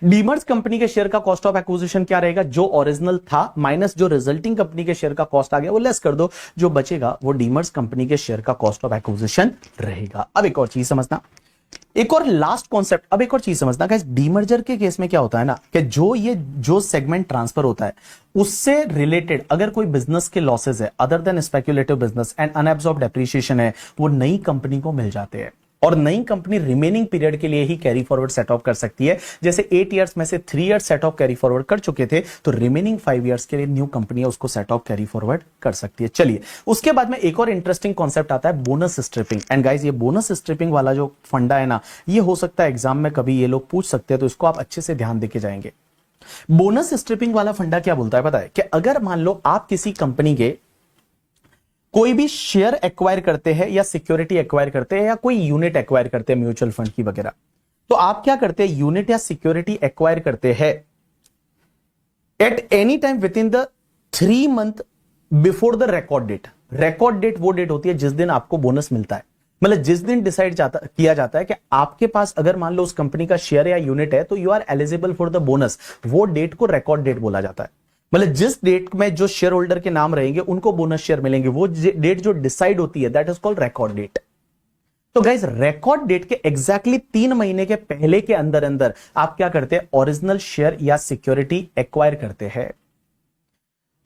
डीमर्स कंपनी के शेयर का कॉस्ट ऑफ एक्विजिशन क्या रहेगा, जो ओरिजिनल था माइनस जो रिजल्टिंग कंपनी के शेयर का कॉस्ट आ गया वो लेस कर दो, जो बचेगा वो डीमर्स कंपनी के शेयर का कॉस्ट ऑफ एक्विजिशन रहेगा। अब एक और चीज समझना, एक और लास्ट कॉन्सेप्ट। अब एक और चीज समझना गाइस, डीमर्जर के केस में क्या होता है ना कि जो सेगमेंट ट्रांसफर होता है उससे रिलेटेड अगर कोई बिजनेस के लॉसेज है other than speculative business and unabsorbed depreciation है, वो नई कंपनी को मिल जाते हैं, और नई कंपनी रिमेनिंग पीरियड के लिए ही कैरी फॉरवर्ड सेट ऑफ कर सकती है। जैसे 8 इयर्स में से 3 years set of carry forward कर चुके थे, तो रिमेनिंग 5 इयर्स के लिए न्यू कंपनी है उसको सेट ऑफ कैरी फॉरवर्ड कर सकती है। चलिए उसके बाद में एक और इंटरेस्टिंग कॉन्सेप्ट आता है बोनस स्ट्रिपिंग। एंड गाइस ये बोनस स्ट्रिपिंग वाला जो फंडा है ना, ये हो सकता है एग्जाम में कभी ये लोग पूछ सकते हैं, तो इसको आप अच्छे से ध्यान देके जाएंगे। बोनस स्ट्रिपिंग वाला फंडा क्या बोलता है पता है, कि अगर मान लो आप किसी कंपनी के कोई भी शेयर एक्वायर करते हैं या सिक्योरिटी एक्वायर करते हैं या कोई यूनिट एक्वायर करते हैं म्यूचुअल फंड की वगैरह, तो आप क्या करते हैं, यूनिट या सिक्योरिटी एक्वायर करते हैं at any time within the 3 month before the record date. Record date वो डेट होती है जिस दिन आपको बोनस मिलता है, मतलब जिस दिन डिसाइड किया जाता है कि आपके पास अगर मान लो उस कंपनी का शेयर या यूनिट है तो you are eligible for the bonus, वो डेट को रिकॉर्ड डेट बोला जाता है। मतलब जिस डेट में जो शेयर होल्डर के नाम रहेंगे उनको बोनस शेयर मिलेंगे, वो डेट जो डिसाइड होती है that is called record date. तो गाइस रिकॉर्ड डेट के एग्जैक्टली 3 महीने के पहले के अंदर अंदर आप क्या करते हैं, ओरिजिनल शेयर या सिक्योरिटी एक्वायर करते हैं।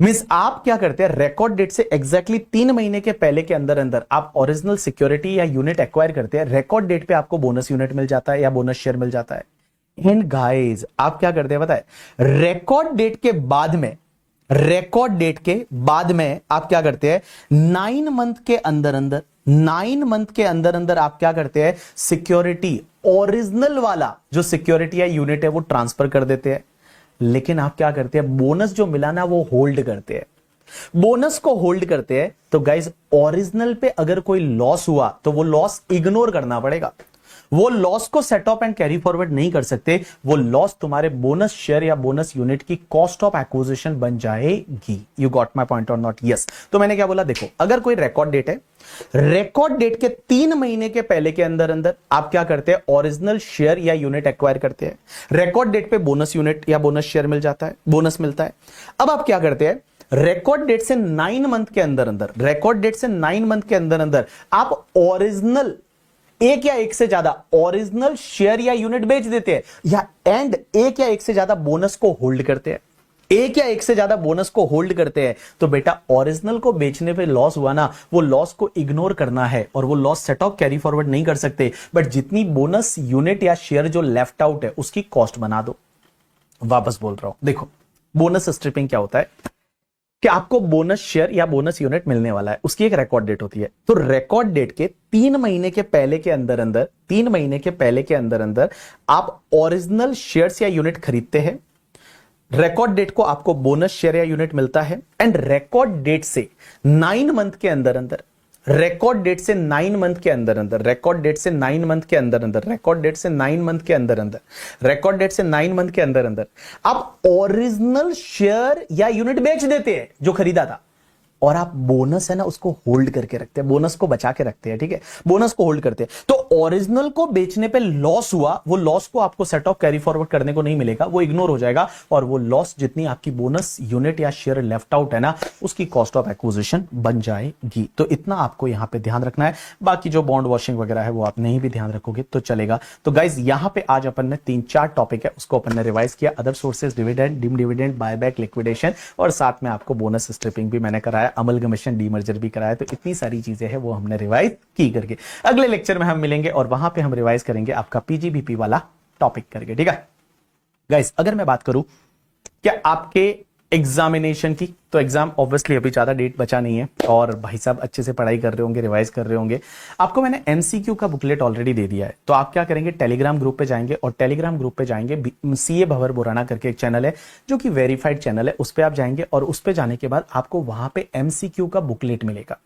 मींस आप क्या करते हैं, रिकॉर्ड डेट से एग्जैक्टली 3 महीने के पहले के अंदर अंदर आप ओरिजिनल सिक्योरिटी या यूनिट एक्वायर करते हैं। रिकॉर्ड डेट पे आपको बोनस यूनिट मिल जाता है या बोनस शेयर मिल जाता है। एंड गाइस आप क्या करते हैं पता है, रिकॉर्ड डेट के बाद में आप क्या करते हैं, 9 मंथ के अंदर अंदर आप क्या करते हैं, सिक्योरिटी ओरिजिनल वाला जो सिक्योरिटी या यूनिट है वो ट्रांसफर कर देते हैं। लेकिन आप क्या करते हैं, बोनस जो मिला ना वो होल्ड करते हैं। बोनस को होल्ड करते हैं तो गाइस ओरिजिनल पे अगर कोई लॉस हुआ तो वो लॉस इग्नोर करना पड़ेगा, वो लॉस को set of and carry forward नहीं कर सकते, वो लॉस तुम्हारे बोनस शेयर या बोनस यूनिट की कॉस्ट ऑफ एक्विजिशन बन जाएगी। यू गॉट माय पॉइंट और नॉट? यस। तो मैंने क्या बोला, देखो अगर कोई रिकॉर्ड डेट है, रिकॉर्ड डेट के 3 महीने के पहले के अंदर अंदर आप क्या करते हैं, ओरिजिनल शेयर या यूनिट एक्वायर करते हैं। रिकॉर्ड डेट पे बोनस यूनिट या बोनस शेयर मिल जाता है, बोनस मिलता है। अब आप क्या करते हैं, रिकॉर्ड डेट से 9 मंथ के अंदर अंदर आप ओरिजिनल एक या एक से ज्यादा ओरिजिनल शेयर या यूनिट बेच देते हैं, या एंड एक या एक से ज्यादा बोनस को होल्ड करते हैं। तो बेटा ओरिजिनल को बेचने पे लॉस हुआ ना, वो लॉस को इग्नोर करना है और वो loss set of carry forward नहीं कर सकते, बट जितनी बोनस यूनिट या शेयर जो लेफ्ट आउट है उसकी कॉस्ट बना दो। वापस बोल रहा हूं, देखो बोनस स्ट्रिपिंग क्या होता है कि आपको बोनस शेयर या बोनस यूनिट मिलने वाला है, उसकी एक रिकॉर्ड डेट होती है। तो रिकॉर्ड डेट के 3 महीने के पहले के अंदर अंदर 3 महीने के पहले के अंदर अंदर आप ओरिजिनल शेयर्स या यूनिट खरीदते हैं। रिकॉर्ड डेट को आपको बोनस शेयर या यूनिट मिलता है एंड रिकॉर्ड डेट से 9 मंथ के अंदर अंदर रिकॉर्ड डेट से 9 मंथ के अंदर अंदर रिकॉर्ड डेट से 9 मंथ के अंदर अंदर रिकॉर्ड डेट से 9 मंथ के अंदर अंदर रिकॉर्ड डेट से 9 मंथ के अंदर अंदर आप ओरिजिनल शेयर या यूनिट बेच देते हैं जो खरीदा था, और आप बोनस है ना उसको होल्ड करके रखते हैं, बोनस को बचा के रखते हैं। ठीक है, बोनस को होल्ड करते हैं। तो ओरिजिनल को बेचने पे लॉस हुआ, वो लॉस को आपको सेट ऑफ कैरी फॉरवर्ड करने को नहीं मिलेगा, वो इग्नोर हो जाएगा, और वो लॉस जितनी आपकी बोनस यूनिट या शेयर लेफ्ट आउट है ना, उसकी कॉस्ट ऑफ एक्विजिशन बन जाएगी। तो इतना आपको यहां पे ध्यान रखना है। बाकी जो बॉन्ड वॉशिंग वगैरह है वो आप नहीं भी ध्यान रखोगे तो चलेगा। तो गाइज यहां पे आज अपन ने 3-4 टॉपिक है उसको अपन ने रिवाइज किया। Other sources, dividend, dim dividend, buyback, liquidation, और साथ में आपको बोनस स्ट्रिपिंग भी मैंने कराया, अमलगमेशन, डीमर्जर भी कराया। तो इतनी सारी चीजें हैं वो हमने रिवाइज की करके। अगले लेक्चर में हम मिलेंगे और वहां पे हम रिवाइज करेंगे आपका पीजीबीपी वाला टॉपिक करके। ठीक है गाइस, अगर मैं बात करूं क्या आपके एग्जामिनेशन की, तो एग्जाम ऑब्वियसली अभी ज्यादा डेट बचा नहीं है और भाई साहब अच्छे से पढ़ाई कर रहे होंगे, रिवाइज कर रहे होंगे। आपको मैंने एमसीक्यू का बुकलेट ऑलरेडी दे दिया है। तो आप क्या करेंगे, टेलीग्राम ग्रुप पे जाएंगे और टेलीग्राम ग्रुप पे जाएंगे, सीए भंवर बुराना करके एक चैनल है जो कि वेरीफाइड चैनल है, उस पर आप जाएंगे और उस पर जाने के बाद आपको वहां पे एमसीक्यू का बुकलेट मिलेगा।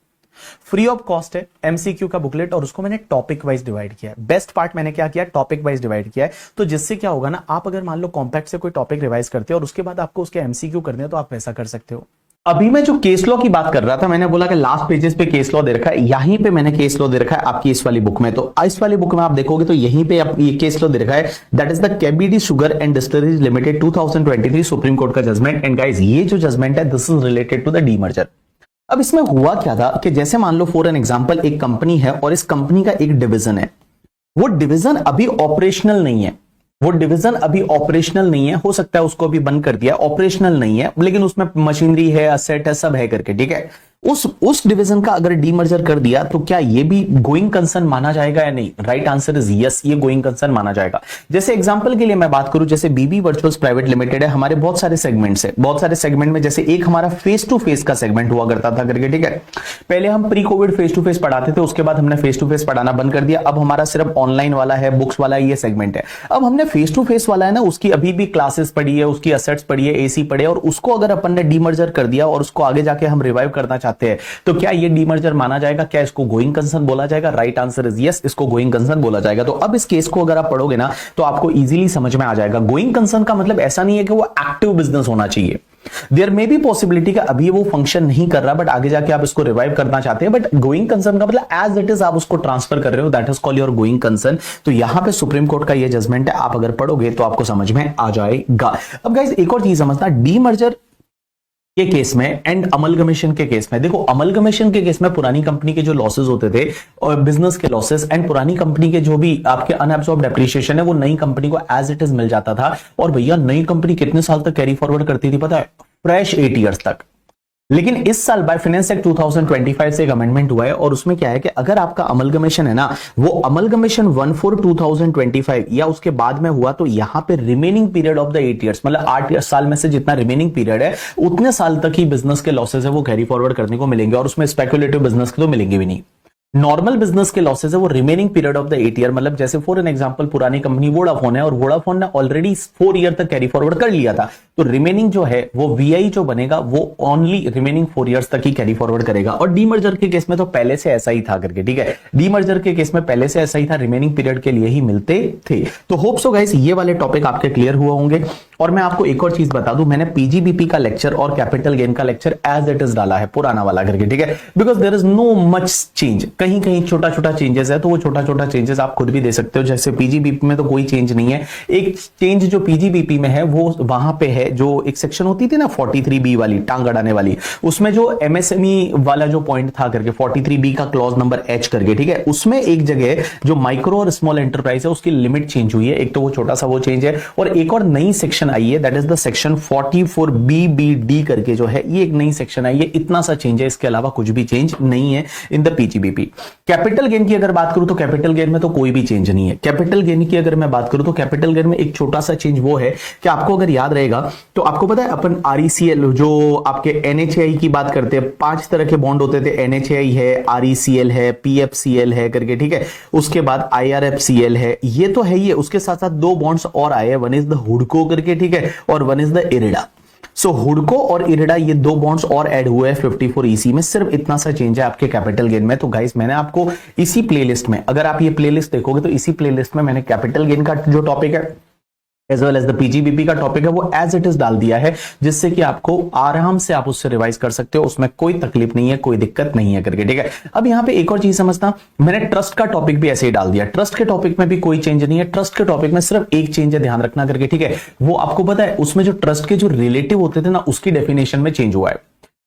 फ्री ऑफ कॉस्ट है एमसीक्यू का बुकलेट, और उसको मैंने टॉपिक वाइज डिवाइड किया है। बेस्ट पार्ट मैंने क्या किया, टॉपिक वाइज डिवाइड किया है। तो जिससे क्या होगा ना, आप अगर मान लो कॉम्पैक्ट से कोई टॉपिक रिवाइज करते हो और उसके बाद आपको उसके एमसीक्यू करने हैं तो आप वैसा कर सकते हो। अभी मैं जो केस लॉ की बात कर रहा था, मैंने बोला कि लास्ट पेजेस पे केस लॉ दे रखा है, यहीं पे मैंने केस लॉ दे रखा है आपकी इस वाली बुक में। तो इस वाली बुक में आप देखोगे तो यहीं पे ये केस लॉ दे रखा है, that is the KBD sugar and distilleries limited 2023 supreme court का जजमेंट। एंड गाइस ये जो जजमेंट है this is related to the demerger. अब इसमें हुआ क्या था कि जैसे मान लो फॉर एन एग्जांपल एक कंपनी है और इस कंपनी का एक डिवीजन है, वो डिवीजन अभी ऑपरेशनल नहीं है, वो डिवीजन अभी ऑपरेशनल नहीं है, हो सकता है उसको अभी बंद कर दिया, ऑपरेशनल नहीं है, लेकिन उसमें मशीनरी है, असेट है, सब है करके। ठीक है, उस डिवीजन का अगर डीमर्जर कर दिया तो क्या ये भी गोइंग कंसर्न माना जाएगा या नहीं? राइट आंसर इज यस, ये गोइंग कंसर्न माना जाएगा। जैसे एग्जांपल के लिए मैं बात करूं, जैसे बीबी वर्चुअल्स प्राइवेट लिमिटेड है, हमारे बहुत सारे सेगमेंट्स है, बहुत सारे सेगमेंट में जैसे एक हमारा फेस टू फेस का सेगमेंट हुआ करता था करके। ठीक है, पहले हम pre covid face to face पढ़ाते थे, उसके बाद हमने फेस टू फेस पढ़ाना बंद कर दिया। अब हमारा सिर्फ ऑनलाइन वाला है, बुक्स वाला ये सेगमेंट है। अब हमने फेस टू फेस वाला है ना, उसकी अभी भी क्लासेस पढ़ी है, उसकी असेट्स पढ़ी है, एसी पढ़े, और उसको अगर अपन ने डीमर्जर कर दिया और उसको आगे जाके हम रिवाइव करना चाहते हैं तो क्या ये डीमर्जर माना जाएगा? क्या इसको गोइंग कंसर्न बोला जाएगा? राइट आंसर इज यस, इसको गोइंग कंसर्न बोला जाएगा। तो अब इस केस को अगर आप पढ़ोगे ना तो आपको इजीली समझ में आ जाएगा। गोइंग कंसर्न का मतलब ऐसा नहीं है कि वो एक्टिव बिजनेस होना चाहिए। देयर मे बी पॉसिबिलिटी का अभी वो फंक्शन नहीं कर रहा, बट आगे जाके आप इसको रिवाइव करना चाहते हैं। बट गोइंग कंसर्न का मतलब एज इट इज आप उसको ट्रांसफर कर रहे हो, that is called your going concern. तो यहां पे सुप्रीम कोर्ट का ये जजमेंट है, आप अगर पढ़ोगे तो आपको समझ में आ जाएगा। अब गाइस एक और चीज समझना, डीमर्जर के केस में एंड अमलगमेशन के केस में, देखो अमलगमेशन के केस में पुरानी कंपनी के जो लॉसेस होते थे और बिजनेस के लॉसेस एंड पुरानी कंपनी के जो भी आपके अनअब्सॉर्ब डेप्रिसिएशन है वो नई कंपनी को एज इट इज मिल जाता था। और भैया नई कंपनी कितने साल तक कैरी फॉरवर्ड करती थी पता है? फ्रेश 8 ईयर्स तक। लेकिन इस साल बाय फाइनेंस एक्ट 2025 से एक अमेंडमेंट हुआ है और उसमें क्या है कि अगर आपका अमलगमेशन है ना, वो अमलगमेशन 1/4/2025 या उसके बाद में हुआ तो यहां पे remaining period of the 8 years, मतलब 8 साल में से जितना रिमेनिंग पीरियड है उतने साल तक ही बिजनेस के लॉसेस है वो कैरी फॉरवर्ड करने को मिलेंगे, और उसमें स्पेकुलेटिव बिजनेस के तो मिलेंगे भी नहीं। नॉर्मल बिजनेस के लॉसेस है वो remaining period of the 8 year, मतलब जैसे फॉर एन एग्जांपल पुरानी कंपनी वोडाफोन है और वोडाफोन ने ऑलरेडी 4 ईयर तक कैरी फॉरवर्ड कर लिया था, तो रिमेनिंग जो है वो वीआई जो बनेगा वो ओनली रिमेनिंग 4 ईयर्स तक ही कैरी फॉरवर्ड करेगा। और डीमर्जर के केस में तो पहले से ऐसा ही था करके। ठीक है, डीमर्जर के केस में पहले से ऐसा ही था, रिमेनिंग पीरियड के लिए ही मिलते थे। तो होप सो गाइस ये वाले टॉपिक आपके क्लियर हुए होंगे। और मैं आपको एक और चीज बता दूं, मैंने पीजीबीपी का लेक्चर और कैपिटल गेन का लेक्चर एज इट इज डाला है, पुराना वाला करके। ठीक है, because there is no much change, कहीं कहीं छोटा छोटा चेंजेस है, तो वो छोटा छोटा चेंजेस आप खुद भी दे सकते हो। जैसे पीजीबीपी में तो कोई चेंज नहीं है, एक चेंज जो पीजीबीपी में है वो वहां पे है, जो एक सेक्शन होती थी ना 43B वाली, टांग अड़ाने वाली, उसमें जो एमएसएमई वाला जो पॉइंट था करके 43B का क्लॉज नंबर H करके। ठीक है, उसमें एक जगह जो माइक्रो और स्मॉल एंटरप्राइज है उसकी लिमिट चेंज हुई है, एक तो वो छोटा सा वो चेंज है, और एक और नई सेक्शन आई है that is the section 44BBD करके जो है, ये एक नई सेक्शन आई है। इतना सा चेंज है, इसके अलावा कुछ भी चेंज नहीं है in the PGBP. Capital gain की अगर बात करूं तो कैपिटल गेन में तो कोई भी चेंज नहीं है। कैपिटल गेन की अगर मैं बात करूं तो कैपिटल गेन में एक छोटा सा चेंज वो है कि आपको अगर याद रहेगा तो आपको पता है अपन RECL जो आपके NHAI की बात करते हैं, 5 तरह के बॉन्ड होते थे, NHAI है, RECL है, PFCL है करके, ठीक है। उसके बाद IRFCL है, ये तो है ही है। उसके साथ साथ 2 बॉन्ड्स और आए हैं, वन इज द हुडको करके, ठीक है, और वन इज द इरिडा। सो हुडको और इरिडा ये 2 बॉन्ड्स और ऐड हुए हैं 54 EC में। सिर्फ इतना सा चेंज है आपके कैपिटल गेन में। तो गाइस मैंने आपको इसी प्लेलिस्ट में, अगर आप ये प्लेलिस्ट देखोगे तो इसी प्लेलिस्ट में मैंने कैपिटल गेन का जो टॉपिक है as well as the PGBP का टॉपिक है वो एज इट इज डाल दिया है, जिससे कि आपको आराम से आप उससे रिवाइज कर सकते हो, उसमें कोई तकलीफ नहीं है, कोई दिक्कत नहीं है करके, ठीक है। अब यहां पे एक और चीज समझना, मैंने ट्रस्ट का टॉपिक भी ऐसे ही डाल दिया। ट्रस्ट के टॉपिक में भी कोई चेंज नहीं है, ट्रस्ट के टॉपिक में सिर्फ एक चेंज है, ध्यान रखना करके, ठीक है। वो आपको पता है उसमें जो ट्रस्ट के जो रिलेटिव होते थे ना, उसकी डेफिनेशन में चेंज हुआ है।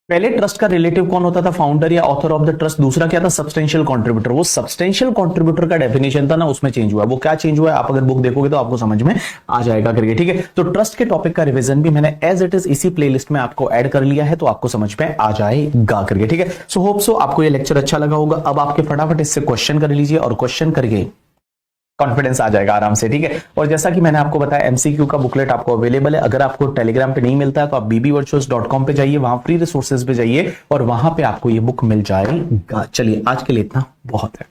पहले ट्रस्ट का रिलेटिव कौन होता था? फाउंडर या ऑथर ऑफ द ट्रस्ट। दूसरा क्या था? Substantial contributor. वो सब्सटेंशियल कंट्रीब्यूटर का डेफिनेशन था ना, उसमें चेंज हुआ है। वो क्या चेंज हुआ है आप अगर बुक देखोगे तो आपको समझ में आ जाएगा करके, ठीक है। तो ट्रस्ट के टॉपिक का रिवीजन भी मैंने एज इट इज इसी प्लेलिस्ट में आपको ऐड कर लिया है, तो आपको समझ में आ जाएगा करके, ठीक है। सो होप सो आपको ये लेक्चर अच्छा लगा होगा। अब आपके फटाफट इससे क्वेश्चन कर लीजिए और क्वेश्चन करके कॉन्फिडेंस आ जाएगा आराम से, ठीक है। और जैसा कि मैंने आपको बताया MCQ का बुकलेट आपको अवेलेबल है। अगर आपको टेलीग्राम पे नहीं मिलता है तो आप bbvirtuals.com पे जाइए, वहां फ्री रिसोर्सेज पे जाइए और वहां पे आपको ये बुक मिल जाएगा। चलिए आज के लिए इतना बहुत है।